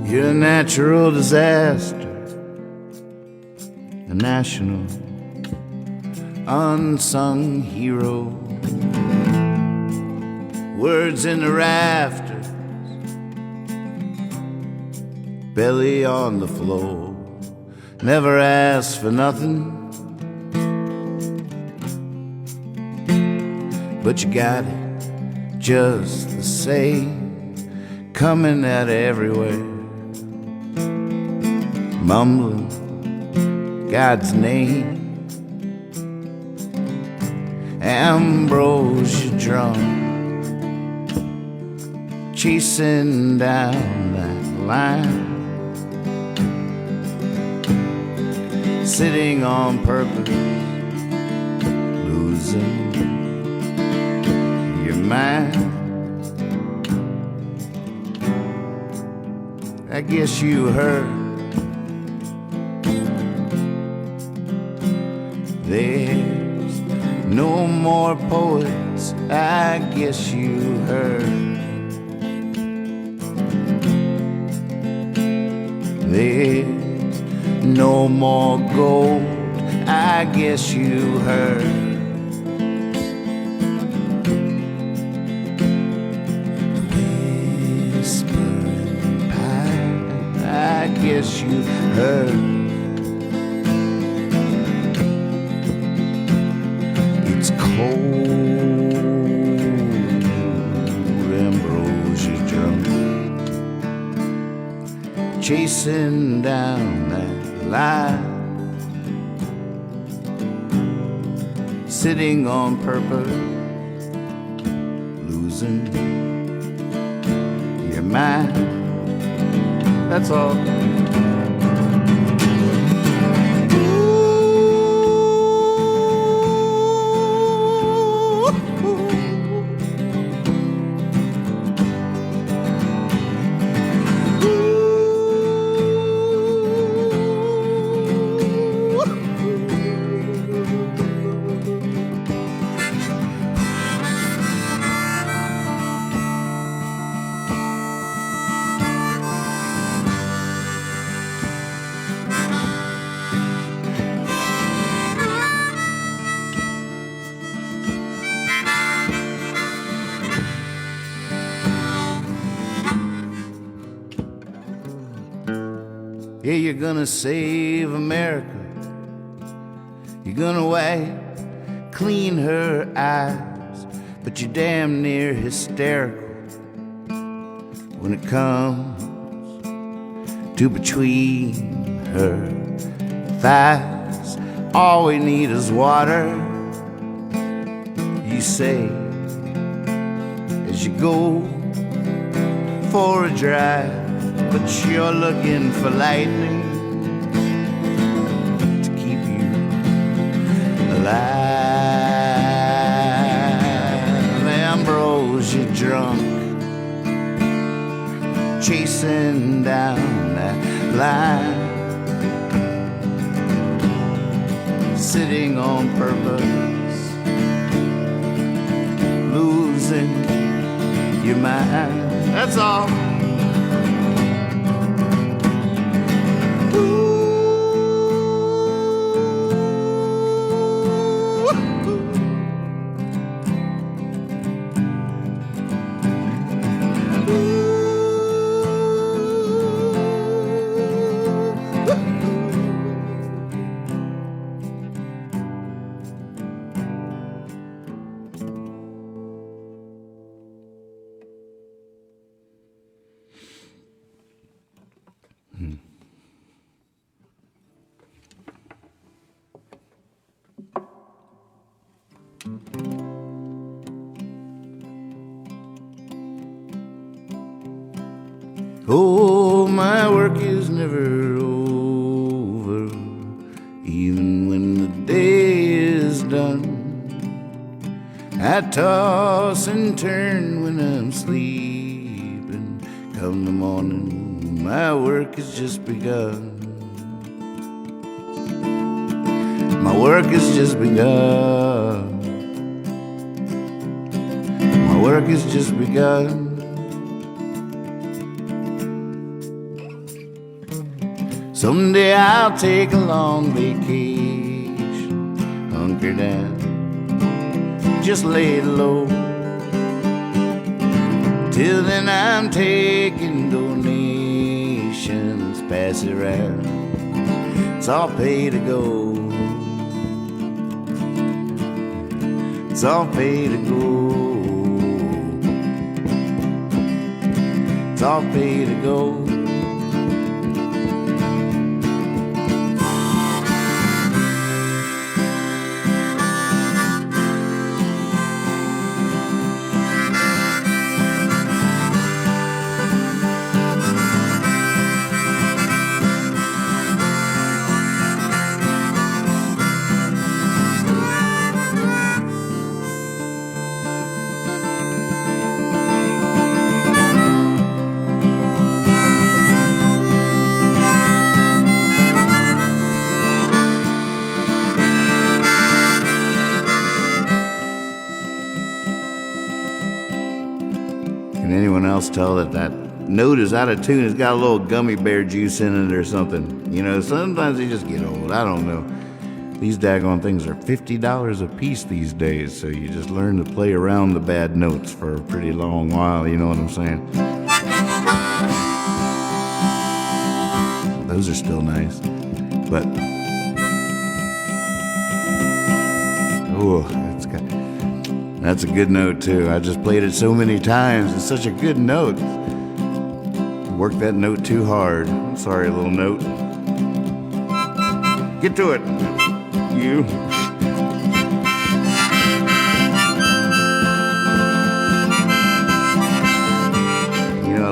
You're a natural disaster, a national unsung hero. Words in the rafters, belly on the floor. Never asked for nothing, but you got it just the same, coming out everywhere, mumbling God's name. Ambrosia drum, chasing down that line, sitting on purpose, losing your mind. I guess you heard there's no more poets. I guess you heard there's no more gold. I guess you heard whispering pine. I guess you heard it's cold, ambrosia drum, chasing down that line, sitting on purpose, losing your mind. That's all. Yeah, you're gonna save America. You're gonna wipe clean her eyes, but you're damn near hysterical when it comes to between her thighs. All we need is water, you say, as you go for a drive. But you're looking for lightning to keep you alive. Ambrosia drunk, chasing down that line, sitting on purpose, losing your mind. That's all. Oh, my work is never over, even when the day is done. I toss and turn when I'm sleeping. Come the morning, my work has just begun. My work has just begun. My work has just begun. Someday I'll take a long vacation, hunker down, just lay it low. Till then I'm taking donations, pass it around, it's all pay to go. It's all pay to go. It's all pay to go. Can anyone else tell that that note is out of tune? It's got a little gummy bear juice in it or something. You know, sometimes they just get old. I don't know. These daggone things are $50 a piece these days, so you just learn to play around the bad notes for a pretty long while, you know what I'm saying? Those are still nice, but oh, that's a good note too. I just played it so many times. It's such a good note. Work that note too hard. Sorry, little note. Get to it, you. You know,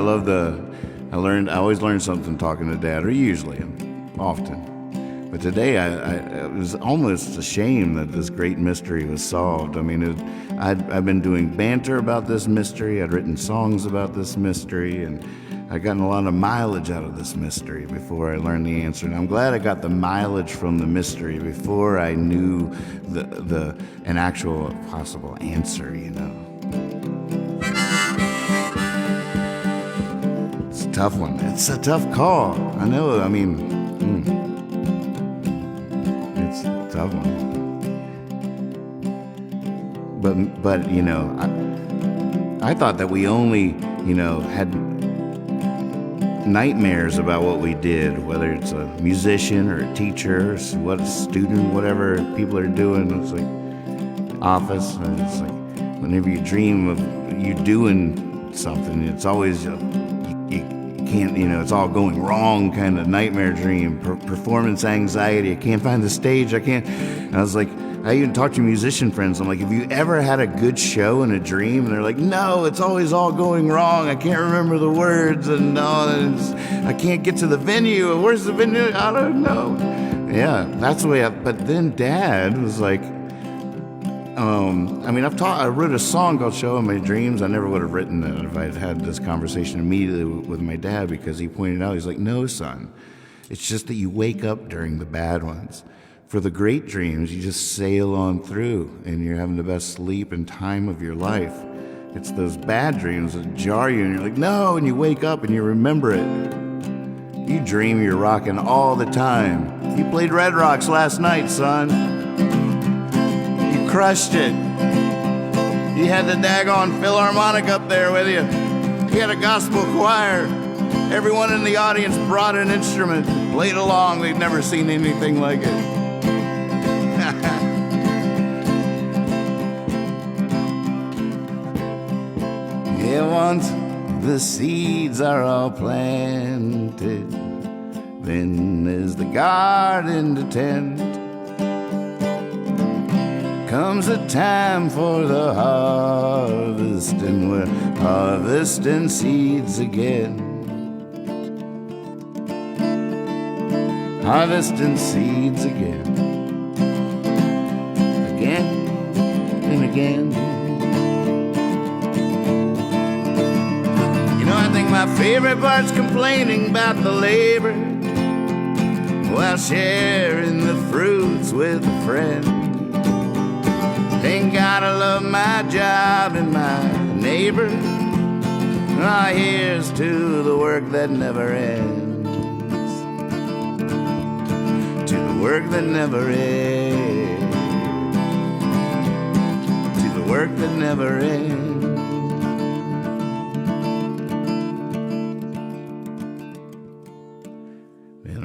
I always learn something talking to Dad, or usually, often. But today, it was almost a shame that this great mystery was solved. I mean, I've been doing banter about this mystery. I'd written songs about this mystery, and I'd gotten a lot of mileage out of this mystery before I learned the answer. And I'm glad I got the mileage from the mystery before I knew an actual possible answer, you know. It's a tough one. It's a tough call. I know, I mean... It's a tough one. But you know, I thought that we only, you know, had nightmares about what we did, whether it's a musician or a teacher, or what a student, whatever people are doing. It's like office. And it's like whenever you dream of you doing something, it's always you can't, you know, it's all going wrong kind of nightmare dream, performance anxiety. I can't find the stage. I can't. And I was like, I even talked to musician friends. I'm like, have you ever had a good show in a dream? And they're like, no, it's always all going wrong. I can't remember the words, and I can't get to the venue. Where's the venue? I don't know. Yeah, that's the way. But then Dad was like, I mean, I wrote a song called "Show in My Dreams." I never would have written that if I had had this conversation immediately with my dad, because he pointed out, he's like, no, son, it's just that you wake up during the bad ones. For the great dreams, you just sail on through, and you're having the best sleep and time of your life. It's those bad dreams that jar you, and you're like, no, and you wake up and you remember it. You dream you're rocking all the time. You played Red Rocks last night, son. You crushed it. You had the daggone Philharmonic up there with you. You had a gospel choir. Everyone in the audience brought an instrument, played along. They'd never seen anything like it. Yeah, once the seeds are all planted, then there's the garden to tend. Comes a time for the harvest, and we're harvesting seeds again. Harvesting seeds again. Again and again. You know, I think my favorite part's complaining about the labor while sharing the fruits with a friend. Ain't gotta love my job and my neighbor. Ah, here's to the work that never ends. the work that never ends. To the work that never ends. Man,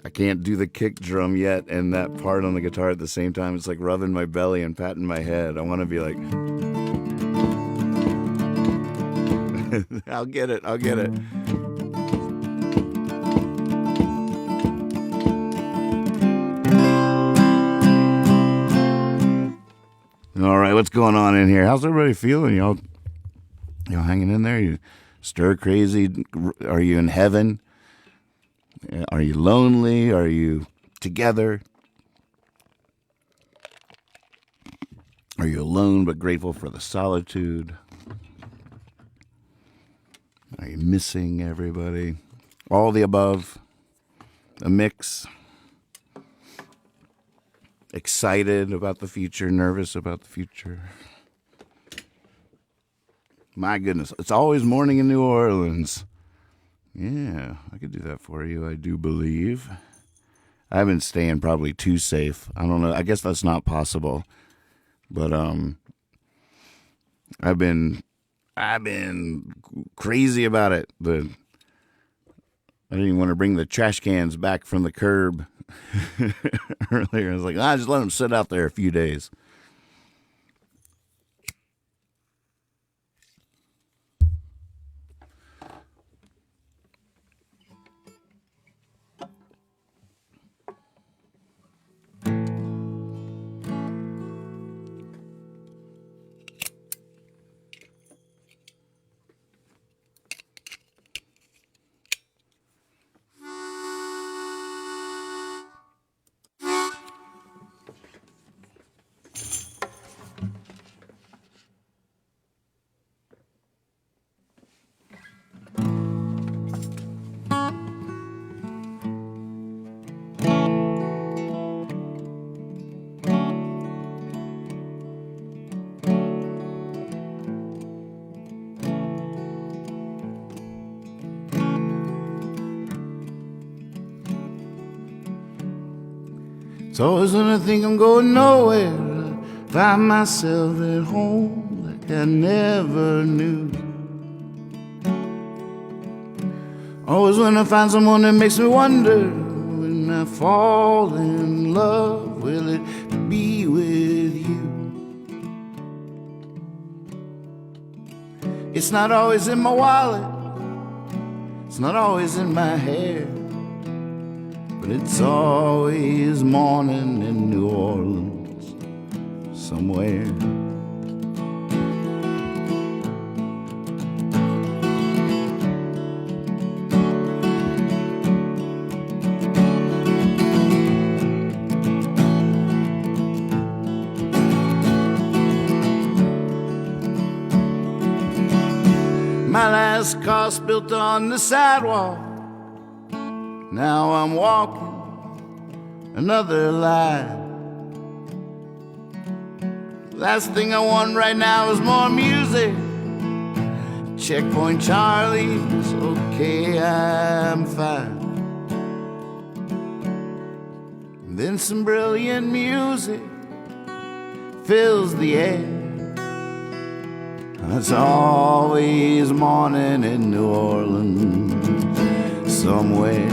I can't do the kick drum yet and that part on the guitar at the same time. It's like rubbing my belly and patting my head. I want to be like, I'll get it. All right, what's going on in here? How's everybody feeling? Y'all hanging in there? You stir crazy? Are you in heaven? Are you lonely? Are you together? Are you alone but grateful for the solitude? Are you missing everybody? All the above. A mix. Excited about the future, nervous about the future. My goodness, it's always morning in New Orleans. Yeah, I could do that for you, I do believe. I've been staying probably too safe. I don't know. I guess that's not possible. But I've been crazy about it. I didn't even want to bring the trash cans back from the curb earlier. I was like, just let them sit out there a few days. It's always when I think I'm going nowhere, I find myself at home like I never knew. Always when I find someone that makes me wonder, when I fall in love, will it be with you? It's not always in my wallet, it's not always in my hair, but it's always morning in New Orleans somewhere. My last car built on the sidewalk. Now I'm walking another line. Last thing I want right now is more music. Checkpoint Charlie's okay, I'm fine. And then some brilliant music fills the air. It's always morning in New Orleans somewhere.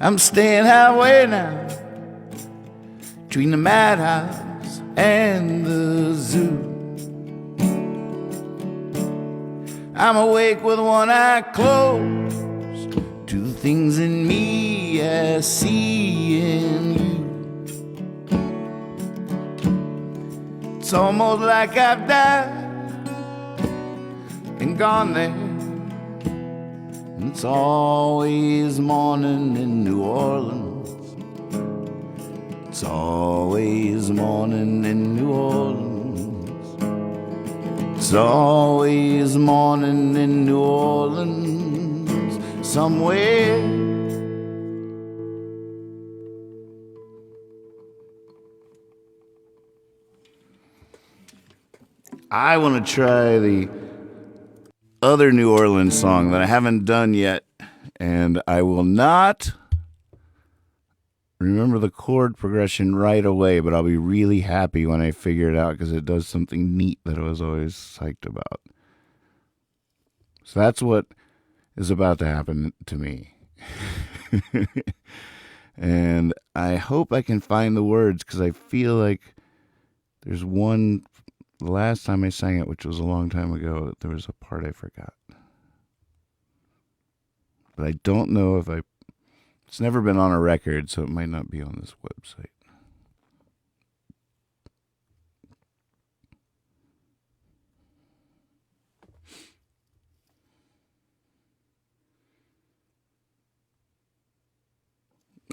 I'm staying halfway now between the madhouse and the zoo. I'm awake with one eye closed to the things in me I see in you. It's almost like I've died and gone there. It's always morning in New Orleans. It's always morning in New Orleans. It's always morning in New Orleans somewhere. I want to try the other New Orleans song that I haven't done yet, and I will not remember the chord progression right away, but I'll be really happy when I figure it out because it does something neat that I was always psyched about. So that's what is about to happen to me. And I hope I can find the words because I feel like there's one, the last time I sang it, which was a long time ago, there was a part I forgot. But I don't know if it's never been on a record, so it might not be on this website.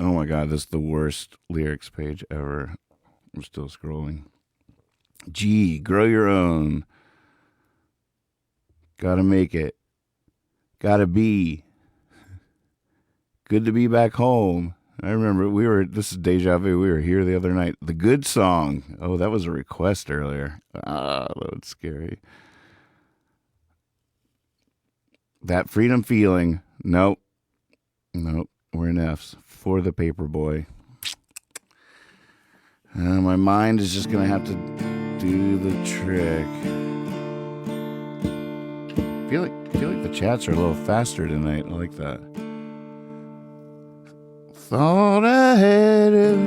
Oh my God, this is the worst lyrics page ever. I'm still scrolling. G, grow your own. Gotta make it. Gotta be. Good to be back home. I remember this is deja vu. We were here the other night. The Good Song. Oh, that was a request earlier. Ah, that was scary. That Freedom Feeling. Nope. We're in F's. For the Paperboy. My mind is just going to have to do the trick. I feel like the chats are a little faster tonight. I like that. Thought I had it.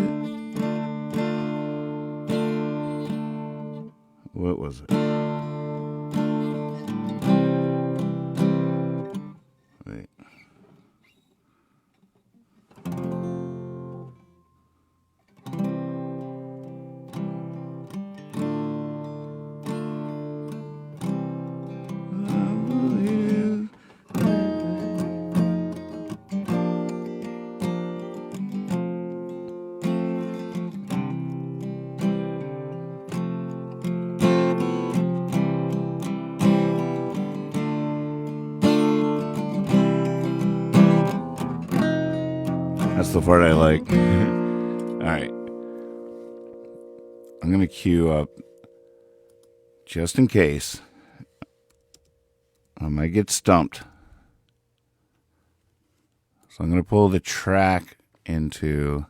What was it? Wait. That's the part I like. All right. I'm going to cue up, just in case I might get stumped. So I'm going to pull the track into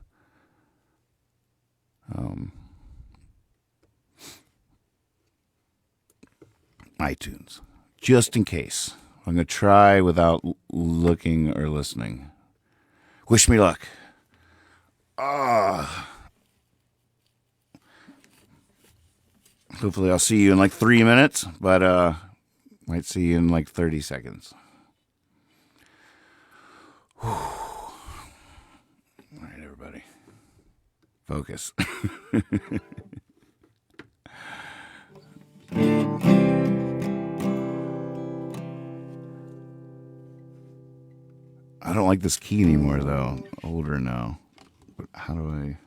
iTunes, just in case. I'm going to try without looking or listening. Wish me luck. Hopefully I'll see you in like 3 minutes, but might see you in like 30 seconds. Whew. All right, everybody. Focus. I don't like this key anymore, though. Older now. But how do I...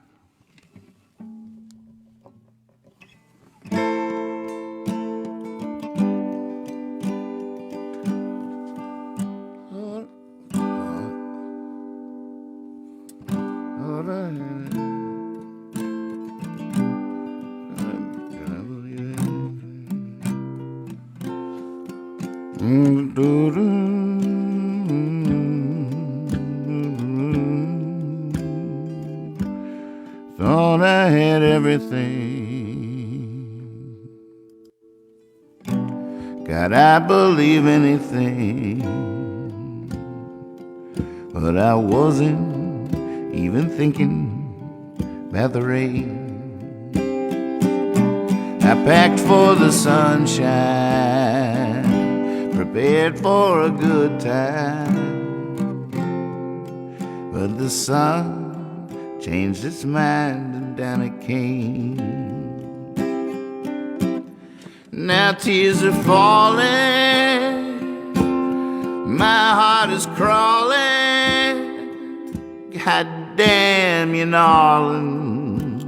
Thought I had everything. God, I believe anything, but I wasn't even thinking about the rain. I packed for the sunshine, prepared for a good time, but the sun changed its mind and down it came. Now tears are falling, my heart is crawling. God damn you, Orleans,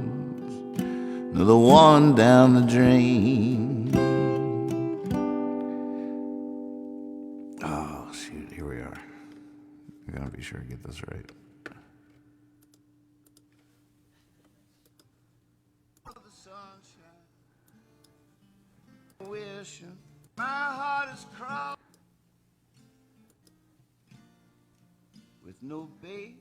another one down the drain. Oh, shoot, here we are. I gotta be sure to get this right. Wishing my heart is crawling with no baby.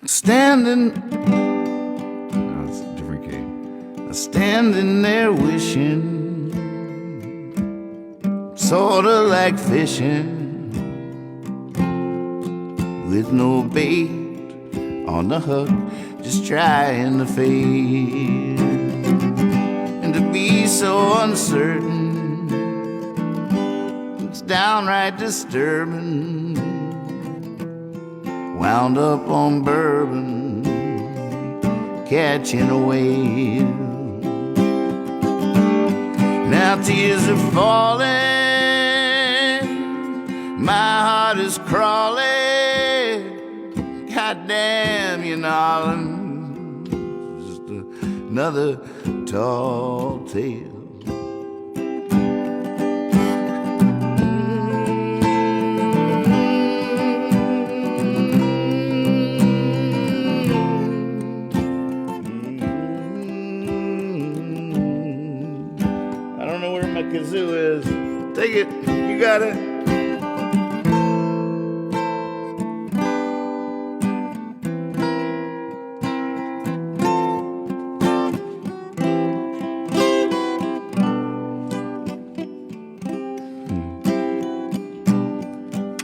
Standing, oh, it's a different key. Standing there wishing, sorta like fishing, with no bait on the hook, just trying to fade. And to be so uncertain, it's downright disturbing. Wound up on bourbon, catching a wave. Now tears are falling, my heart is crawling. God damn you, Orleans, just another tall tale. I don't know where my kazoo is. Take it, you got it.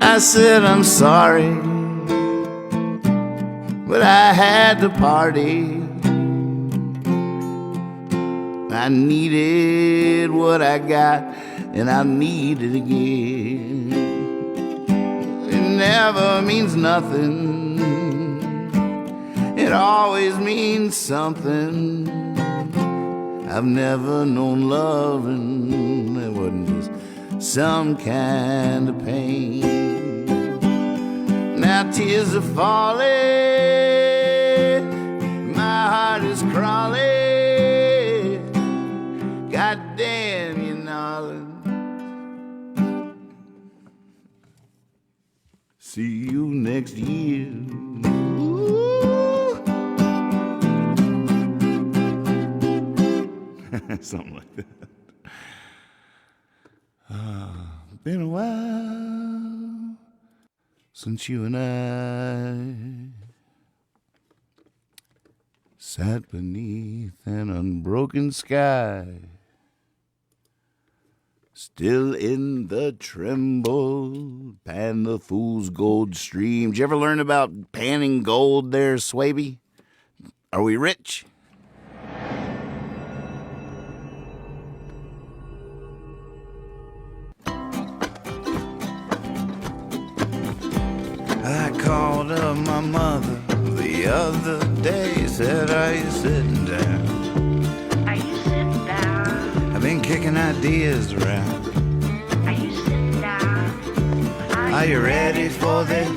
I said I'm sorry, but I had to party. I needed what I got, and I need it again. It never means nothing, it always means something. I've never known loving that wasn't just some kind of pain. Now tears are falling, my heart is crawling. God damn you, Orleans. See you next year. Ooh. Something like that. Been a while since you and I sat beneath an unbroken sky, still in the tremble, pan the fool's gold stream. Did you ever learn about panning gold there, Swaby? Are we rich? I called up my mother the other day, said, are you sitting down? Are you sitting down? I've been kicking ideas around. Are you sitting down? Are you ready for this?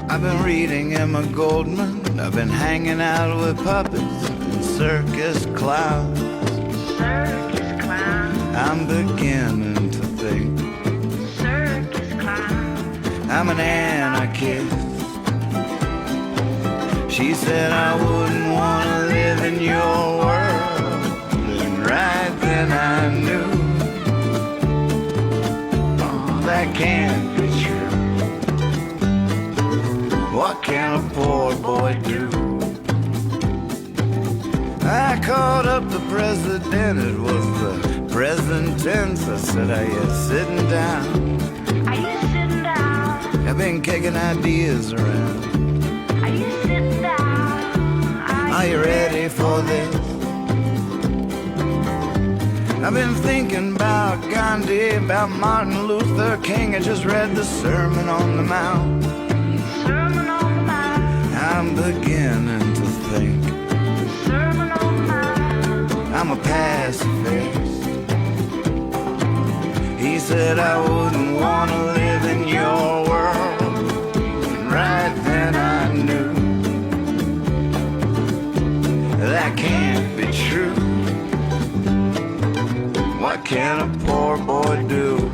I've been reading Emma Goldman. I've been hanging out with puppets and circus clowns. Circus clown, I'm beginning to think circus clown. I'm an anarchist. She said I wouldn't want to live in your world, and right then I knew, oh, that can't be true. What can a poor boy do? I called up the president, it was the present tense. I said, are you sitting down? Are you sitting down? I've been kicking ideas around. Are you sitting down? Are you ready for this? I've been thinking about Gandhi, about Martin Luther King. I just read the Sermon on the Mount. Sermon on the Mount. I'm beginning to think Sermon on the Mount. I'm a pacifist. He said I wouldn't want to live in your world. Right then I knew that can't be true. What can a poor boy do?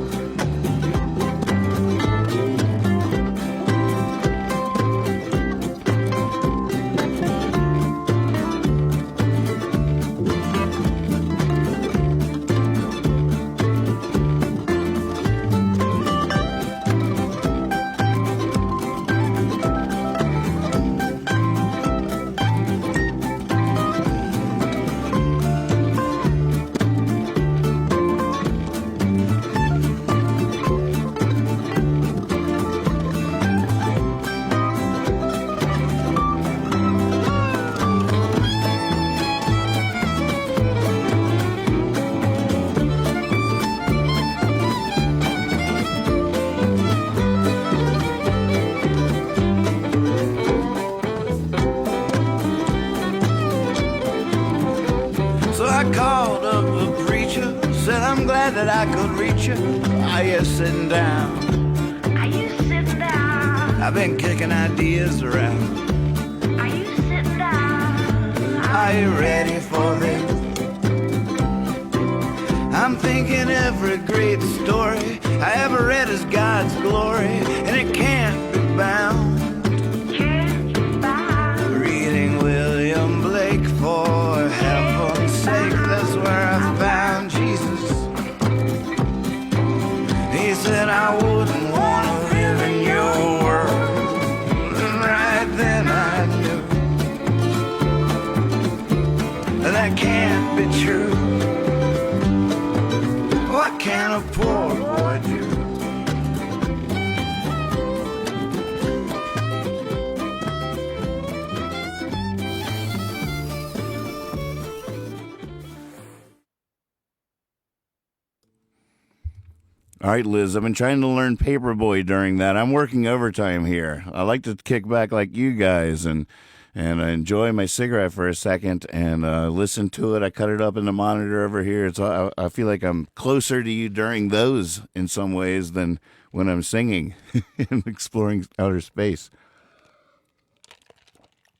Called up the preacher, said I'm glad that I could reach you. Are you sitting down? Are you sitting down? I've been kicking ideas around. Are you sitting down? Are you ready for this? I'm thinking every great story I ever read is God's glory, and it can't be bound. Can't you bound? Reading William Blake, for heaven's sake, that's where I found Jesus. He said I wouldn't want to live in your world. And right then I knew that can't be true. What can a poor boy do? All right, Liz, I've been trying to learn Paperboy during that. I'm working overtime here. I like to kick back like you guys and enjoy my cigarette for a second and listen to it. I cut it up in the monitor over here. I feel like I'm closer to you during those in some ways than when I'm singing and exploring outer space.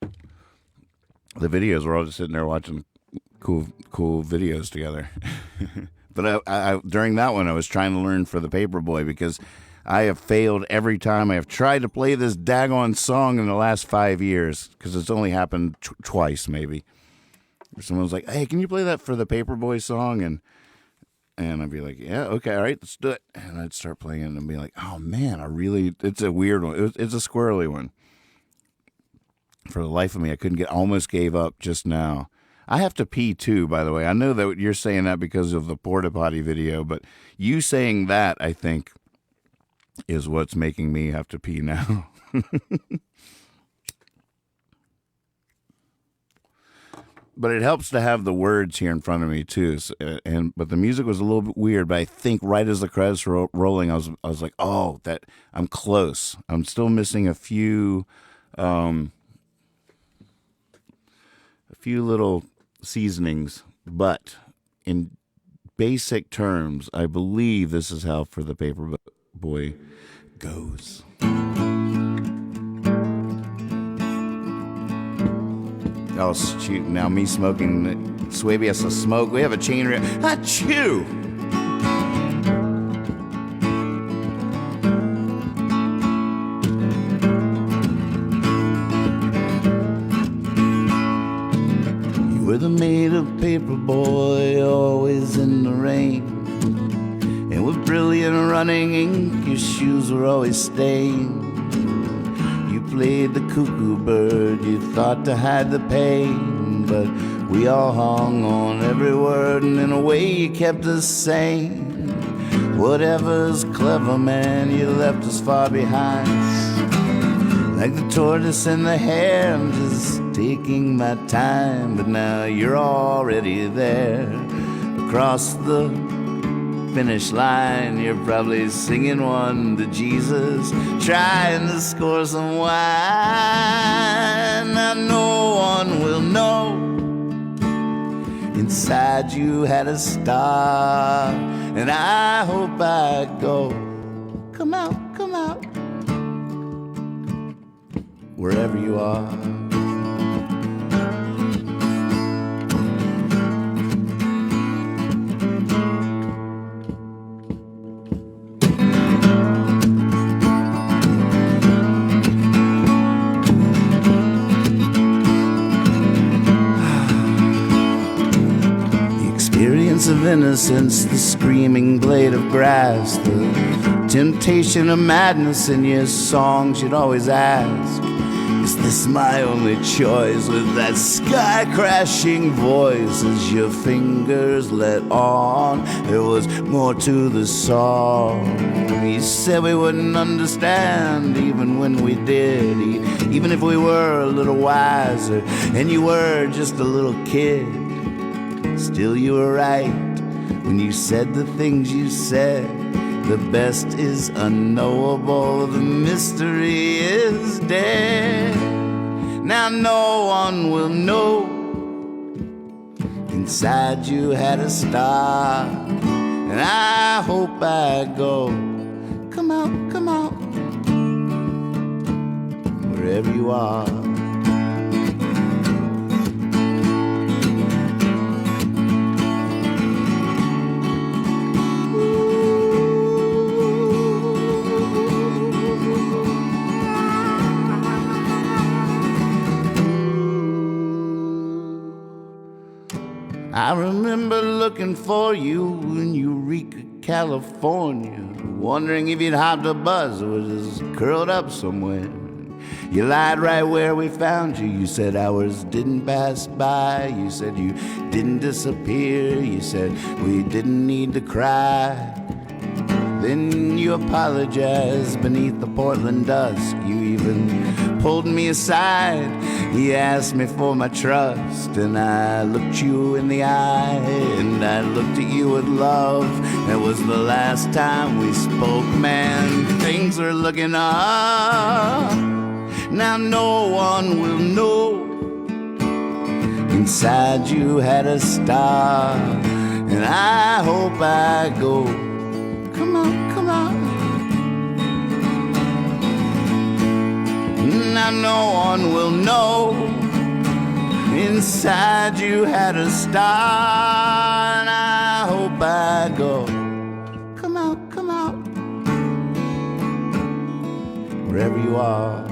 The videos, we're all just sitting there watching cool videos together. But I during that one, I was trying to learn for the Paperboy because I have failed every time I have tried to play this daggone song in the last 5 years because it's only happened twice, maybe. Someone was like, hey, can you play that for the Paperboy song? And I'd be like, yeah, okay, all right, let's do it. And I'd start playing it and be like, oh, man, it's a weird one. It's a squirrely one. For the life of me, I almost gave up just now. I have to pee too, by the way. I know that you're saying that because of the porta potty video, but you saying that, I think, is what's making me have to pee now. But it helps to have the words here in front of me too. But the music was a little bit weird. But I think right as the credits were rolling, I was like, oh, that I'm close. I'm still missing a few little seasonings, but in basic terms, I believe this is how For the Paperboy goes. Oh, shoot. Now me smoking. Swaby has to smoke. We have a chain reaction. Achoo! With a made-of-paper boy, always in the rain. And with brilliant running ink, your shoes were always stained. You played the cuckoo bird, you thought to hide the pain. But We all hung on every word, and in a way you kept us sane. Whatever's clever, man, you left us far behind. Like the tortoise and the hare, I'm just taking my time. But now you're already there. Across the finish line, you're probably singing one to Jesus, trying to score some wine. Now no one will know inside you had a star, and I hope I go. Come out, wherever you are. Of innocence, the screaming blade of grass, the temptation of madness in your songs. You'd always ask, is this my only choice? With that sky crashing voice as your fingers let on, there was more to the song. He said we wouldn't understand even when we did, even if we were a little wiser and you were just a little kid. Still you were right when you said the things you said. The best is unknowable, the mystery is dead. Now no one will know inside you had a star, and I hope I go. Come out, wherever you are. I remember looking for you in Eureka, California, wondering if you'd hopped a bus or was just curled up somewhere. You lied right where we found you. You said hours didn't pass by. You said you didn't disappear. You said we didn't need to cry. Then you apologized beneath the Portland dusk. You even pulled me aside. He asked me for my trust, and I looked you in the eye, and I looked at you with love. It was the last time we spoke, man. Things are looking up. Now no one will know inside you had a star, and I hope I go. Come on. Now no one will know inside you had a star, and I hope I go. Come out, wherever you are.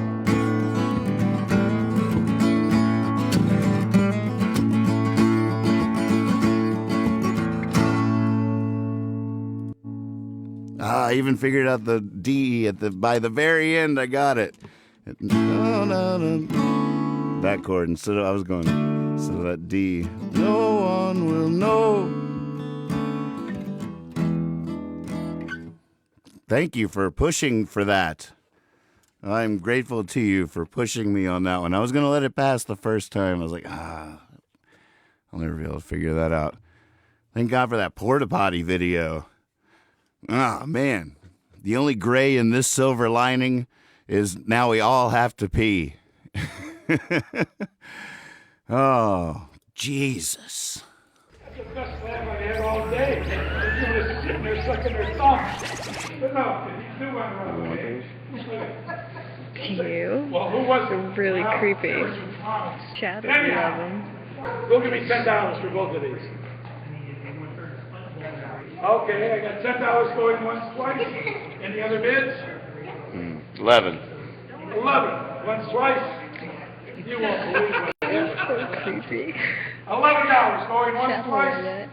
I even figured out the D by the very end. I got it. That chord instead of that D. No one will know. Thank you for pushing for that. I'm grateful to you for pushing me on that one. I was gonna let it pass the first time. I was like, I'll never be able to figure that out. Thank God for that porta potty video. Man, the only gray in this silver lining is now we all have to pee. Oh, Jesus. That's the best laugh I had all day. You were sitting there sucking their thumb. But no, you do want to run away. You? Well, who was it? Really creepy. Chad would love him. Go give me $10 for both of these. Okay, I got $10 going once, twice. Any other bids? 11. 11. Once, twice. You won't believe what happened. So creepy. $11 going once, Chad twice. loved it.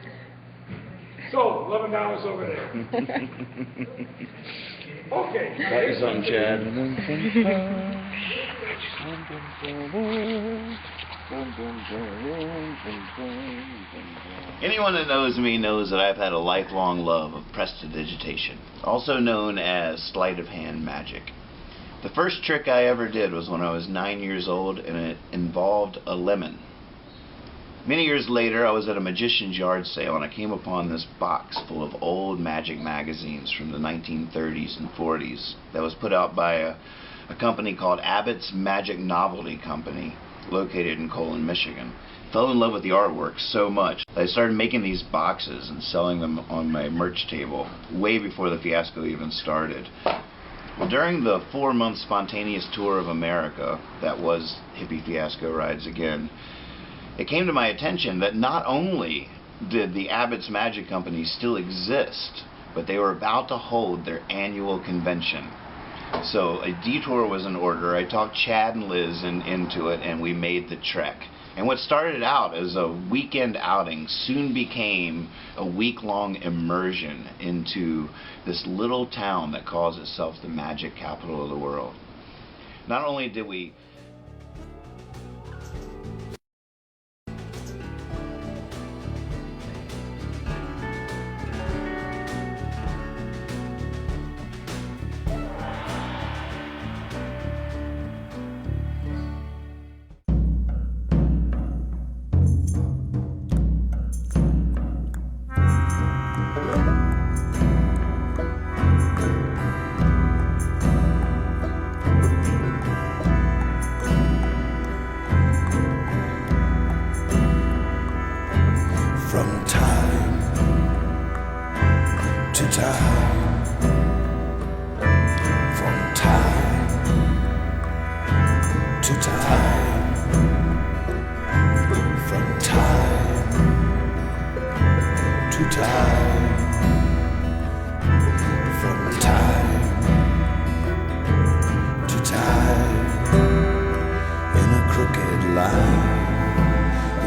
So, $11 over there. Okay. Got you something, Chad. Anyone that knows me knows that I've had a lifelong love of prestidigitation, also known as sleight of hand magic. The first trick I ever did was when I was 9 years old, and it involved a lemon. Many years later, I was at a magician's yard sale, and I came upon this box full of old magic magazines from the 1930s and 40s that was put out by a company called Abbott's Magic Novelty Company, located in Colon, Michigan. Fell in love with the artwork so much that I started making these boxes and selling them on my merch table way before the fiasco even started. Well, during the 4-month spontaneous tour of America that was Hippie Fiasco Rides Again, it came to my attention that not only did the Abbott's Magic Company still exist, but they were about to hold their annual convention. So a detour was in order. I talked Chad and Liz into it, and we made the trek. And what started out as a weekend outing soon became a week-long immersion into this little town that calls itself the magic capital of the world. Not only did we from time to time, from time to time, from time to time, from time to time, in a crooked line.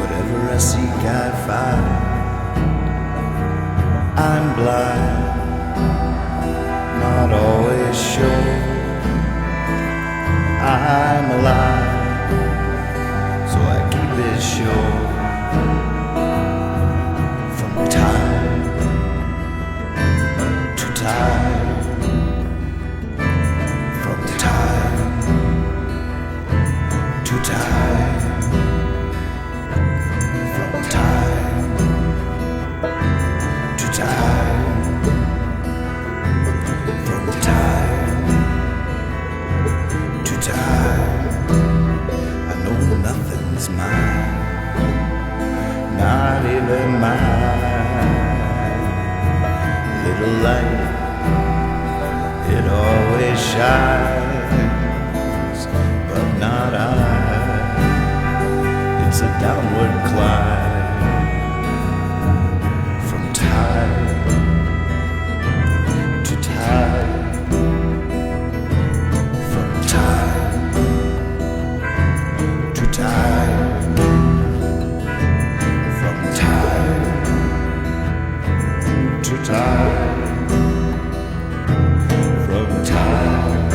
Whatever I seek, I find. I'm blind, not always sure. I'm alive, so I keep it sure. From time to time, from time to time. Mine, not even mine. Little light, it always shines, but not I. It's a downward climb from time to time, from time to time. To time, from time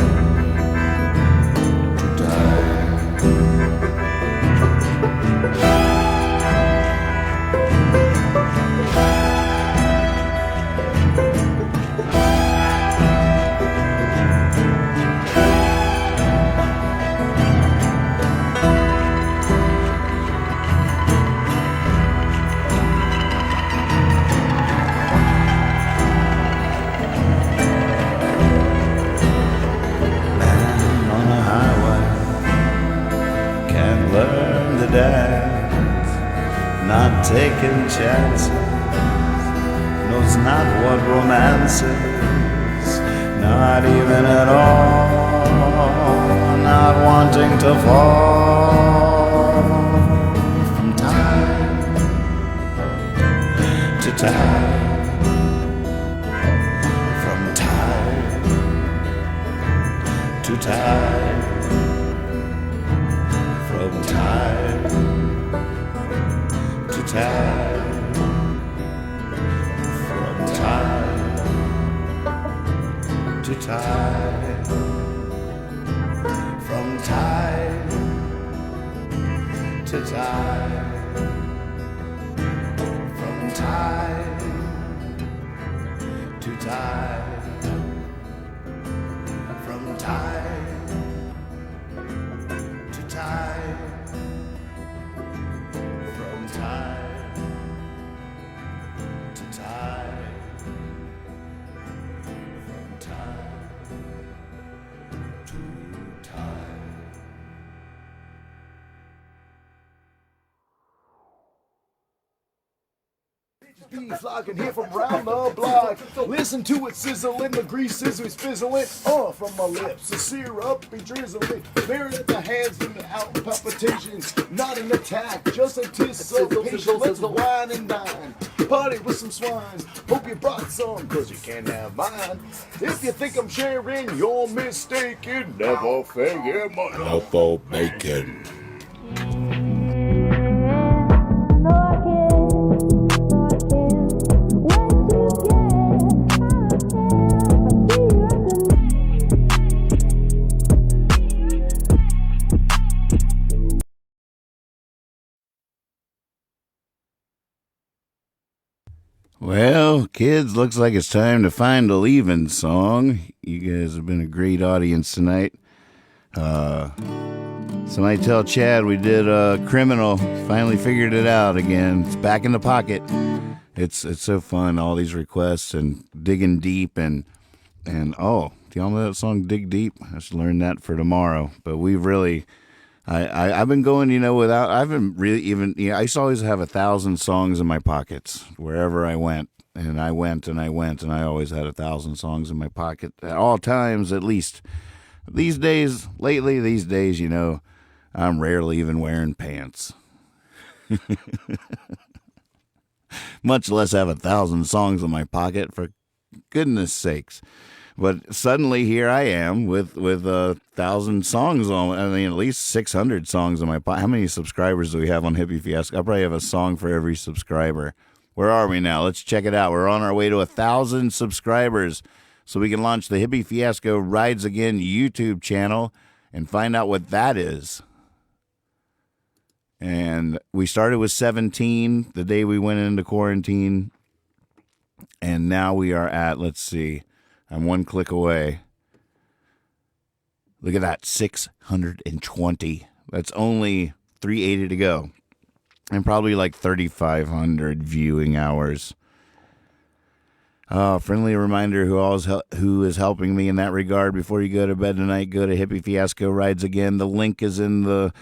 to dance, not taking chances, knows not what romance is, not even at all, not wanting to fall. From time to time, from time to time, from time to time, from time to time, from time to tide, from tide to tide, from tide to tide, from tide to tide, from tide to tide. Be flocking here from round the block. Listen to it sizzling, the grease is fizzling from my lips. The syrup be drizzling. Staring at the hands and out palpitations. Not an attack, just anticipation. Let's wine and dine. Party with some swine. Hope you brought some, cause you can't have mine. If you think I'm sharing, you're mistaken. Never forget my love for bacon. Well, kids, looks like it's time to find a leaving song. You guys have been a great audience tonight. Somebody tell Chad we did Criminal. Finally figured it out again. It's back in the pocket. It's so fun, all these requests and digging deep and oh, do y'all know that song Dig Deep? I should learn that for tomorrow. But we've really I've been going, without, I haven't really even, I used to always have 1,000 songs in my pockets wherever I went. And I went and I always had 1,000 songs in my pocket at all times, at least. These days, I'm rarely even wearing pants. Much less have 1,000 songs in my pocket, for goodness sakes. But suddenly here I am with 1,000 songs on. At least 600 songs in my pocket. How many subscribers do we have on Hippie Fiasco? I probably have a song for every subscriber. Where are we now? Let's check it out. We're on our way to 1,000 subscribers, so we can launch the Hippie Fiasco Rides Again YouTube channel and find out what that is. And we started with 17 the day we went into quarantine, and now we are at, let's see, I'm one click away. Look at that, 620. That's only 380 to go. And probably like 3,500 viewing hours. Friendly reminder who is helping me in that regard. Before you go to bed tonight, go to Hippie Fiasco Rides Again. The link is in the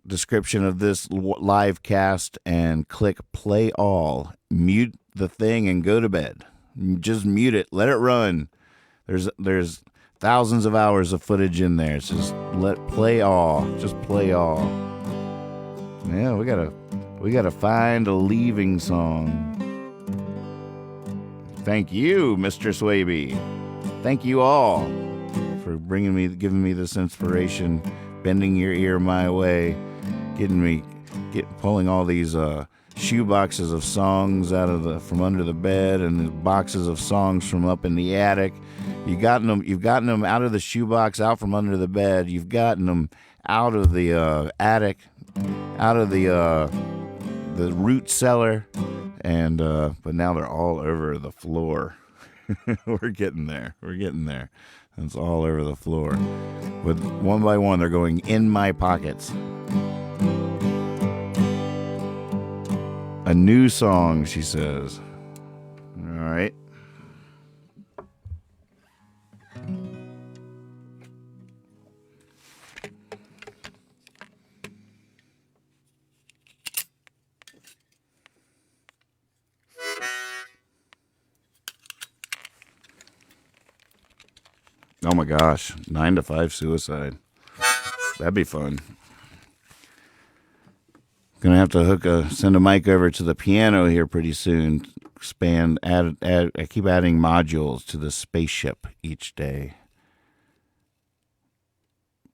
description of this live cast, and click play all. Mute the thing and go to bed. Just mute it. Let it run. There's thousands of hours of footage in there. So just play all. Just play all. Yeah, we gotta find a leaving song. Thank you, Mr. Swaby. Thank you all for giving me this inspiration, bending your ear my way, pulling all these shoe boxes of songs from under the bed, and the boxes of songs from up in the attic. You've gotten them out of the shoebox, out from under the bed. You've gotten them out of the attic, out of the root cellar, and but now they're all over the floor. We're getting there. It's all over the floor. With one by one, they're going in my pockets. A new song, she says. All right. Oh my gosh, 9 to 5 suicide. That'd be fun. Gonna have to send a mic over to the piano here pretty soon. I keep adding modules to the spaceship each day.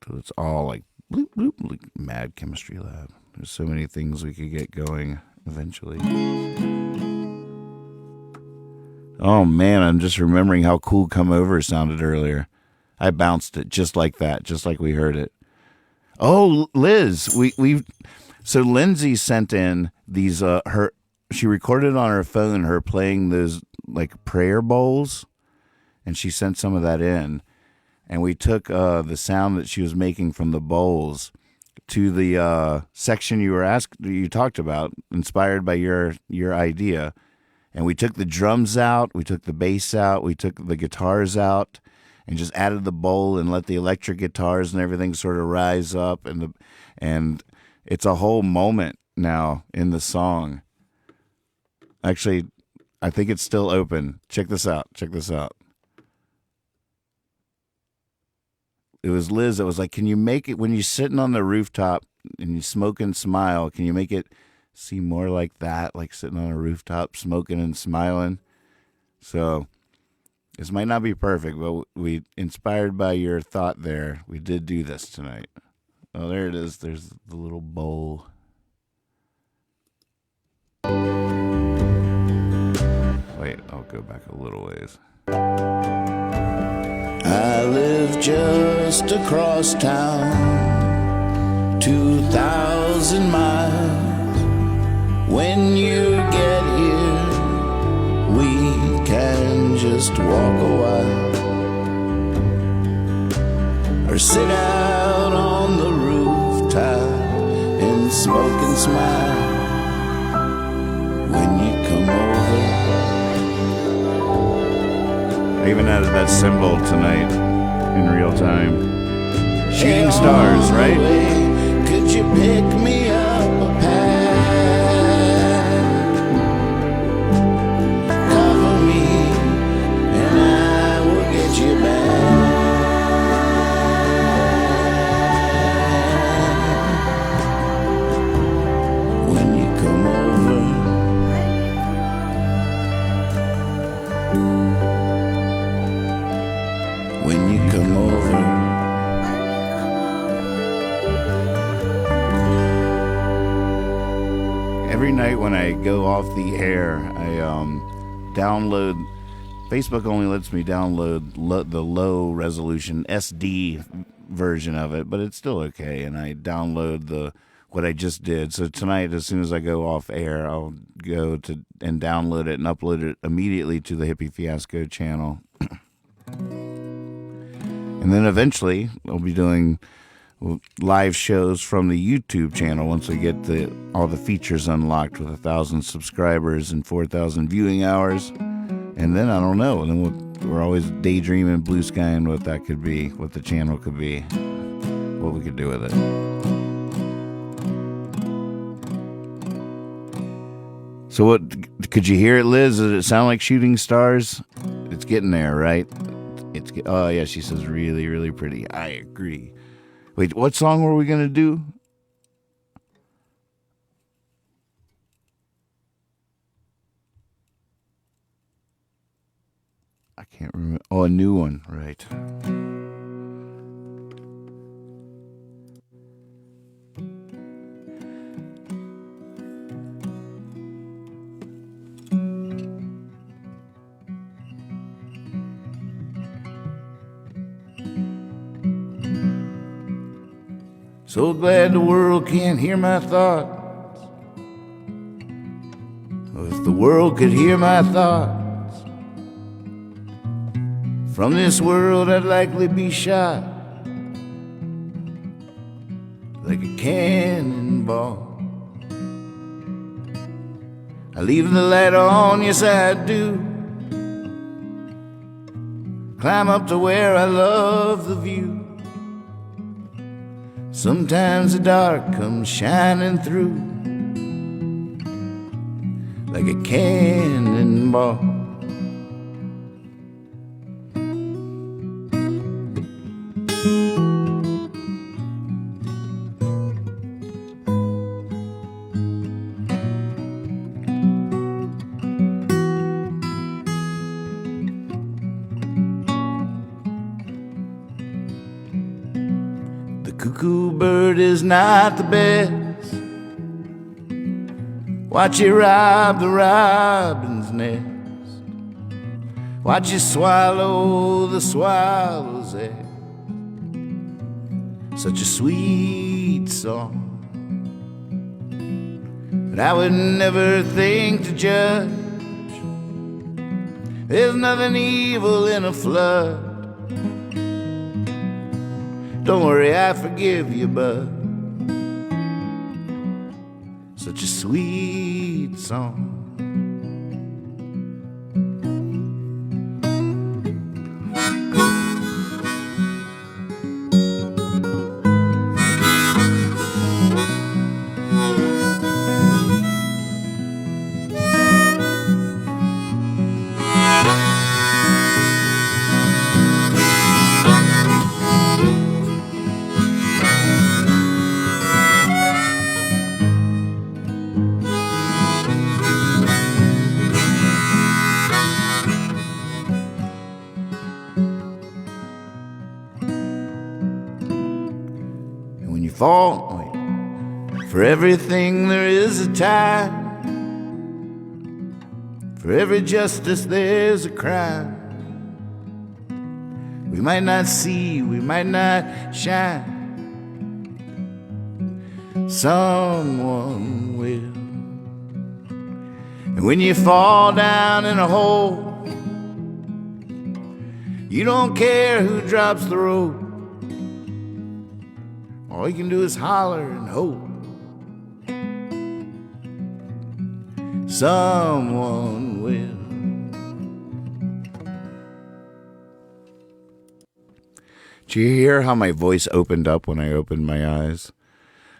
So it's all like bloop bloop, like mad chemistry lab. There's so many things we could get going eventually. Oh man, I'm just remembering how cool Come Over sounded earlier. I bounced it just like that, just like we heard it. Oh, Liz, so Lindsay sent in these she recorded on her phone her playing those like prayer bowls, and she sent some of that in, and we took the sound that she was making from the bowls to the section you talked about, inspired by your idea, and we took the drums out, we took the bass out, we took the guitars out, and just added the bowl and let the electric guitars and everything sort of rise up, and it's a whole moment now in the song. Actually, I think it's still open. Check this out. It was Liz that was like, can you make it, when you're sitting on the rooftop and you smoke and smile, can you make it seem more like that, like sitting on a rooftop smoking and smiling? So this might not be perfect, but we, inspired by your thought there, we did do this tonight. Oh, there it is. There's the little bowl. Wait, I'll go back a little ways. I live just across town, 2,000 miles. When you get here, we can just walk a while, or sit out on the rooftop and smoke and smile. When you come over, I even added that symbol tonight in real time. Shooting stars, right? Could you pick me up a pad? Cover me and I will get you back. When you come over, when you come over. Every night when I go off the air, I download. Facebook only lets me download the low resolution SD version of it, but it's still okay. And I download what I just did. So tonight, as soon as I go off air, I'll go to and download it and upload it immediately to the Hippie Fiasco channel. And then eventually, I'll be doing live shows from the YouTube channel once I get all the features unlocked with 1,000 subscribers and 4,000 viewing hours. And then I don't know. And then we're always daydreaming, blue skying what that could be, what the channel could be, what we could do with it. So what, could you hear it, Liz? Does it sound like shooting stars? It's getting there, right? Oh yeah, she says really, really pretty. I agree. Wait, what song were we going to do? I can't remember. Oh, a new one, right. So glad the world can't hear my thoughts. Oh, if the world could hear my thoughts, from this world I'd likely be shot like a cannonball. I leave the light on, yes I do. Climb up to where I love the view. Sometimes the dark comes shining through like a cannonball. Cuckoo bird is not the best. Watch it rob the robin's nest. Watch it swallow the swallow's egg. such a sweet song that I would never think to judge. There's nothing evil in a flood. Don't worry, I forgive you, bud. Such a sweet song. Fall. For everything there is a time. For every justice there's a crime. We might not see, we might not shine. Someone will. And when you fall down in a hole, you don't care who drops the rope. All you can do is holler and hope someone will. Did you hear how my voice opened up when I opened my eyes?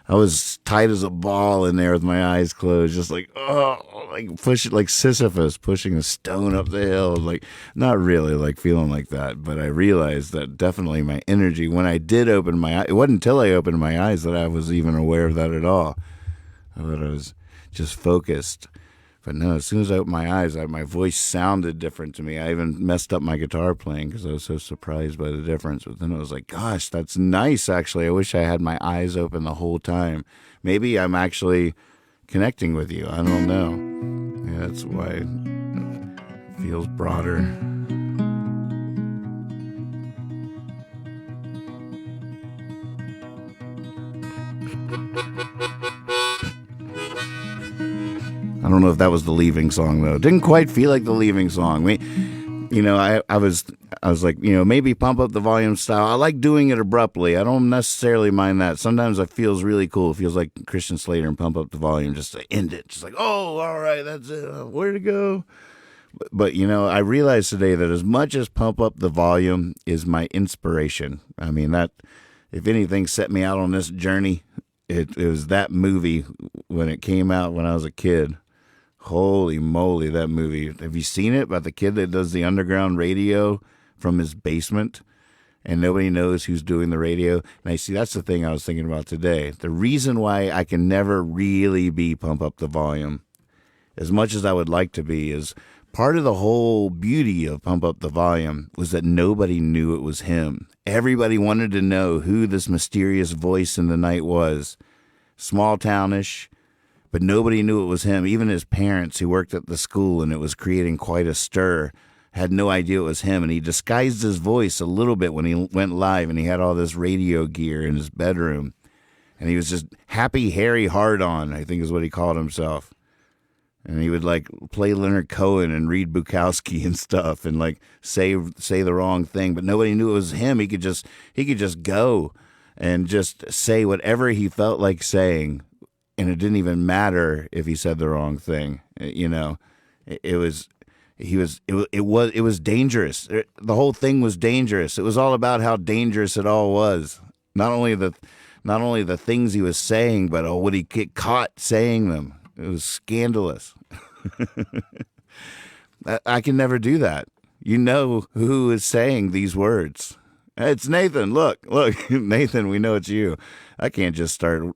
I was tight as a ball in there with my eyes closed, just like, oh, like pushing, like Sisyphus pushing a stone up the hill. Like, not really like feeling like that, but I realized that definitely my energy, when I did open my eyes, it wasn't until I opened my eyes that I was even aware of that at all. I thought I was just focused. But no, as soon as I opened my eyes, my voice sounded different to me. I even messed up my guitar playing because I was so surprised by the difference. But then I was like, gosh, that's nice, actually. I wish I had my eyes open the whole time. Maybe I'm actually connecting with you. I don't know. Yeah, that's why it feels broader. I don't know if that was the Leaving Song, though. Didn't quite feel like the Leaving Song. I was like, maybe pump up the volume style. I like doing it abruptly. I don't necessarily mind that. Sometimes it feels really cool. It feels like Christian Slater and Pump Up the Volume, just to end it. Just like, oh, all right, that's it. Where to go? But I realized today that as much as Pump Up the Volume is my inspiration, I mean, that, if anything, set me out on this journey, it was that movie when it came out when I was a kid. Holy moly, that movie. Have you seen it about the kid that does the underground radio from his basement and nobody knows who's doing the radio? And I see, that's the thing I was thinking about today. The reason why I can never really be Pump Up the Volume, as much as I would like to be, is part of the whole beauty of Pump Up the Volume was that nobody knew it was him. Everybody wanted to know who this mysterious voice in the night was. Small townish. But nobody knew it was him. Even his parents, who worked at the school and it was creating quite a stir, had no idea it was him. And he disguised his voice a little bit when he went live, and he had all this radio gear in his bedroom. And he was just Happy Harry Hard-On, I think is what he called himself. And he would like play Leonard Cohen and read Bukowski and stuff and like say the wrong thing. But nobody knew it was him. He could just go and just say whatever he felt like saying. And it didn't even matter if he said the wrong thing. It was dangerous. The whole thing was dangerous. It was all about how dangerous it all was. Not only the things he was saying, but would he get caught saying them? It was scandalous. I can never do that. You know who is saying these words. It's Nathan. Look, Nathan, we know it's you. I can't just start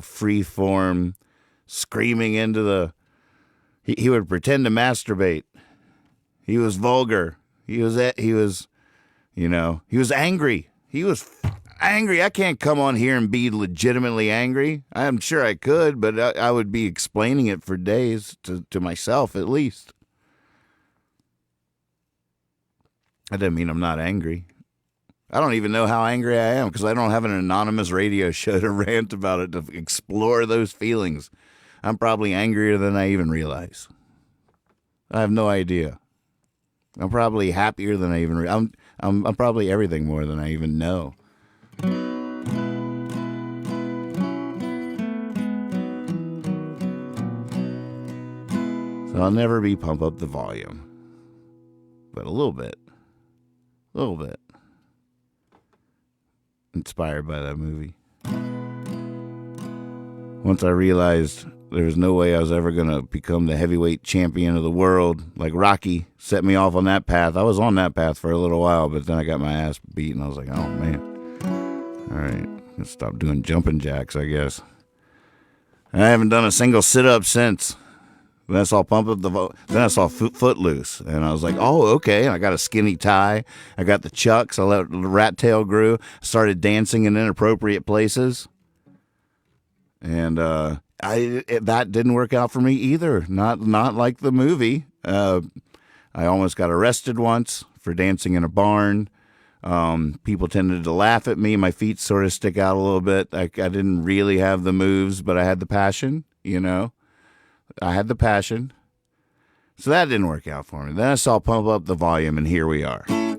free form screaming into the. He would pretend to masturbate. He was vulgar. He was angry. He was angry. I can't come on here and be legitimately angry. I'm sure I could, but I would be explaining it for days to myself at least. That doesn't mean I'm not angry. I don't even know how angry I am because I don't have an anonymous radio show to rant about it, to explore those feelings. I'm probably angrier than I even realize. I have no idea. I'm probably happier than I even I'm probably everything more than I even know. So I'll never be pump up the volume. But a little bit. A little bit. Inspired by that movie. Once I realized there was no way I was ever going to become the heavyweight champion of the world, like Rocky set me off on that path. I was on that path for a little while, but then I got my ass beat, and I was like, oh, man. All right, let's stop doing jumping jacks, I guess. I haven't done a single sit-up since. Then I saw then I saw Footloose, and I was like, oh, okay. I got a skinny tie. I got the chucks. I let the rat tail grew. Started dancing in inappropriate places. And that didn't work out for me either. Not like the movie. I almost got arrested once for dancing in a barn. People tended to laugh at me. My feet sort of stick out a little bit. I didn't really have the moves, but I had the passion, you know. I had the passion. So that didn't work out for me. Then I saw Pump Up the Volume, and here we are. Oh,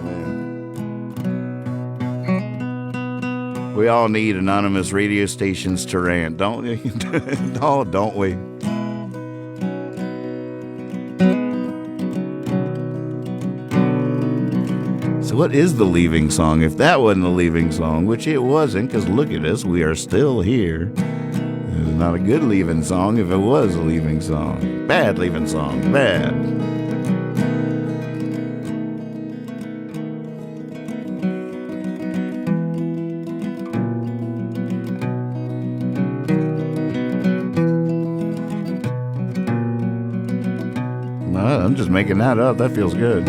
man. We all need anonymous radio stations to rant, don't we? Oh, don't we? So what is the leaving song? If that wasn't the leaving song, which it wasn't, because look at us, we are still here. It's not a good leaving song if it was a leaving song. Bad leaving song. Bad. I'm just making that up. That feels good.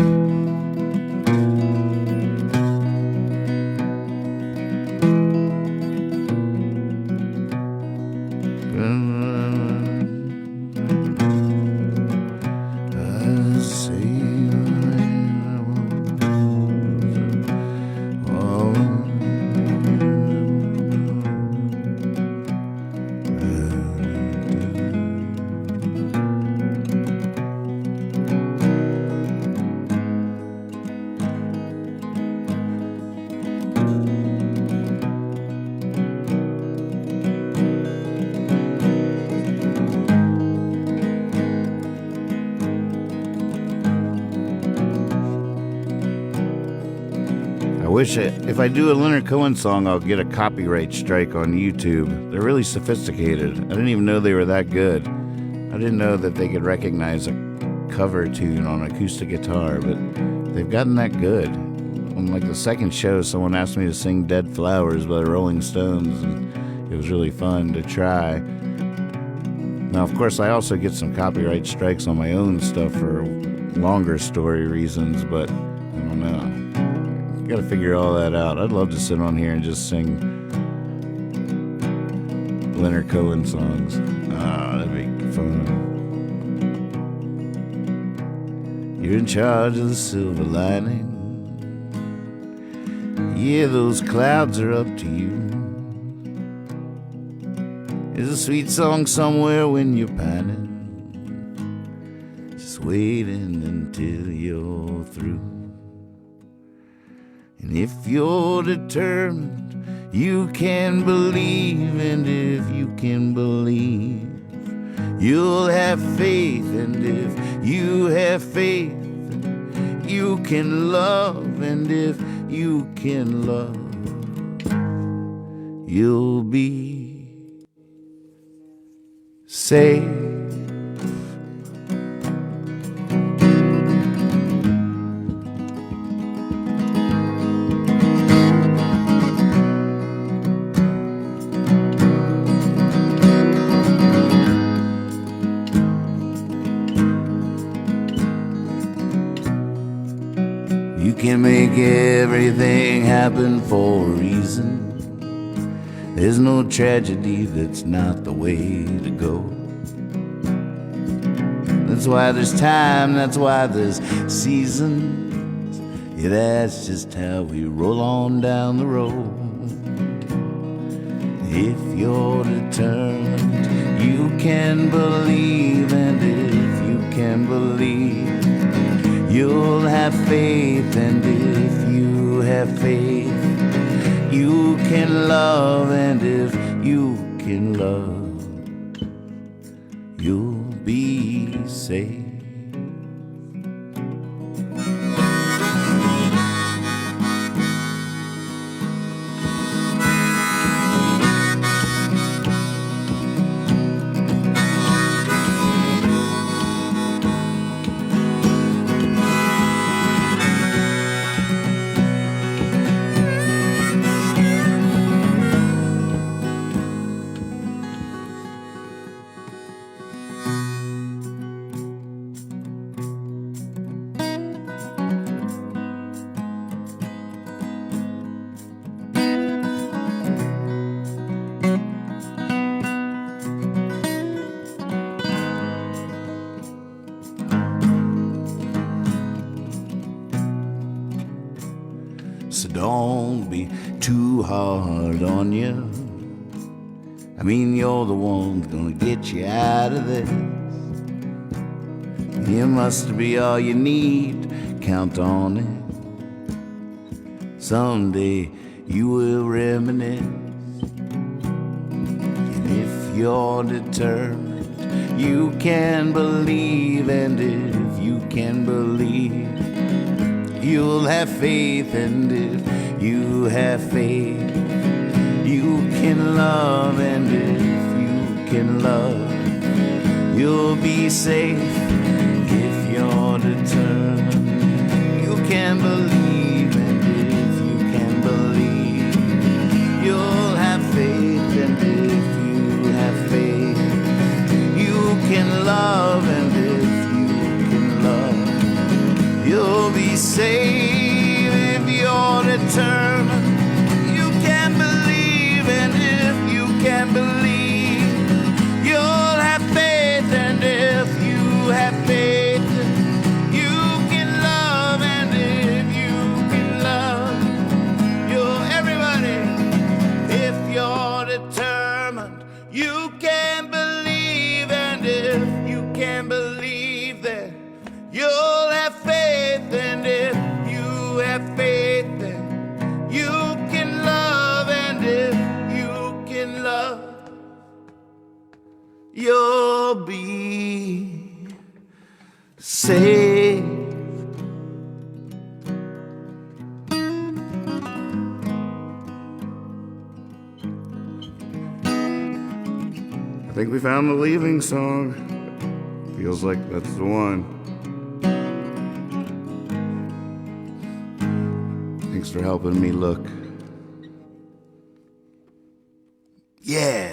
If I do a Leonard Cohen song, I'll get a copyright strike on YouTube. They're really sophisticated. I didn't even know they were that good. I didn't know that they could recognize a cover tune on acoustic guitar, but they've gotten that good. On like the second show, someone asked me to sing Dead Flowers by the Rolling Stones, and it was really fun to try. Now, of course, I also get some copyright strikes on my own stuff for longer story reasons, but I don't know. Got to figure all that out. I'd love to sit on here and just sing Leonard Cohen songs. That'd be fun. You're in charge of the silver lining. Yeah, those clouds are up to you. There's a sweet song somewhere when you're pining, just waiting until you're through. And if you're determined, you can believe. And if you can believe, you'll have faith. And if you have faith, you can love. And if you can love, you'll be safe. You can make everything happen for a reason. There's no tragedy that's not the way to go. That's why there's time, that's why there's seasons. Yeah, that's just how we roll on down the road. If you're determined, you can believe, and if you can believe, you'll have faith, and if you have faith, you can love, and if you can love, you'll be safe. So don't be too hard on you. I mean, you're the one that's gonna get you out of this. You must be all you need, count on it. Someday you will reminisce. And if you're determined, you can believe, and if you can believe, you'll have faith, and if you have faith, you can love, and if you can love, you'll be safe. If you're determined, you can believe, and if you can believe, you'll have faith, and if you have faith, you can love, and if you can love, you'll be safe. If you're determined, you can believe, and if you can believe, you'll have faith, and if you have faith, you can love, and if you can love, you'll everybody. If you're determined, you can believe, and if you can believe that you'll have faith, and if you have faith, then you can love, and if you can love, you'll be safe. I think we found the leaving song. Feels like that's the one. Thanks for helping me look. Yeah.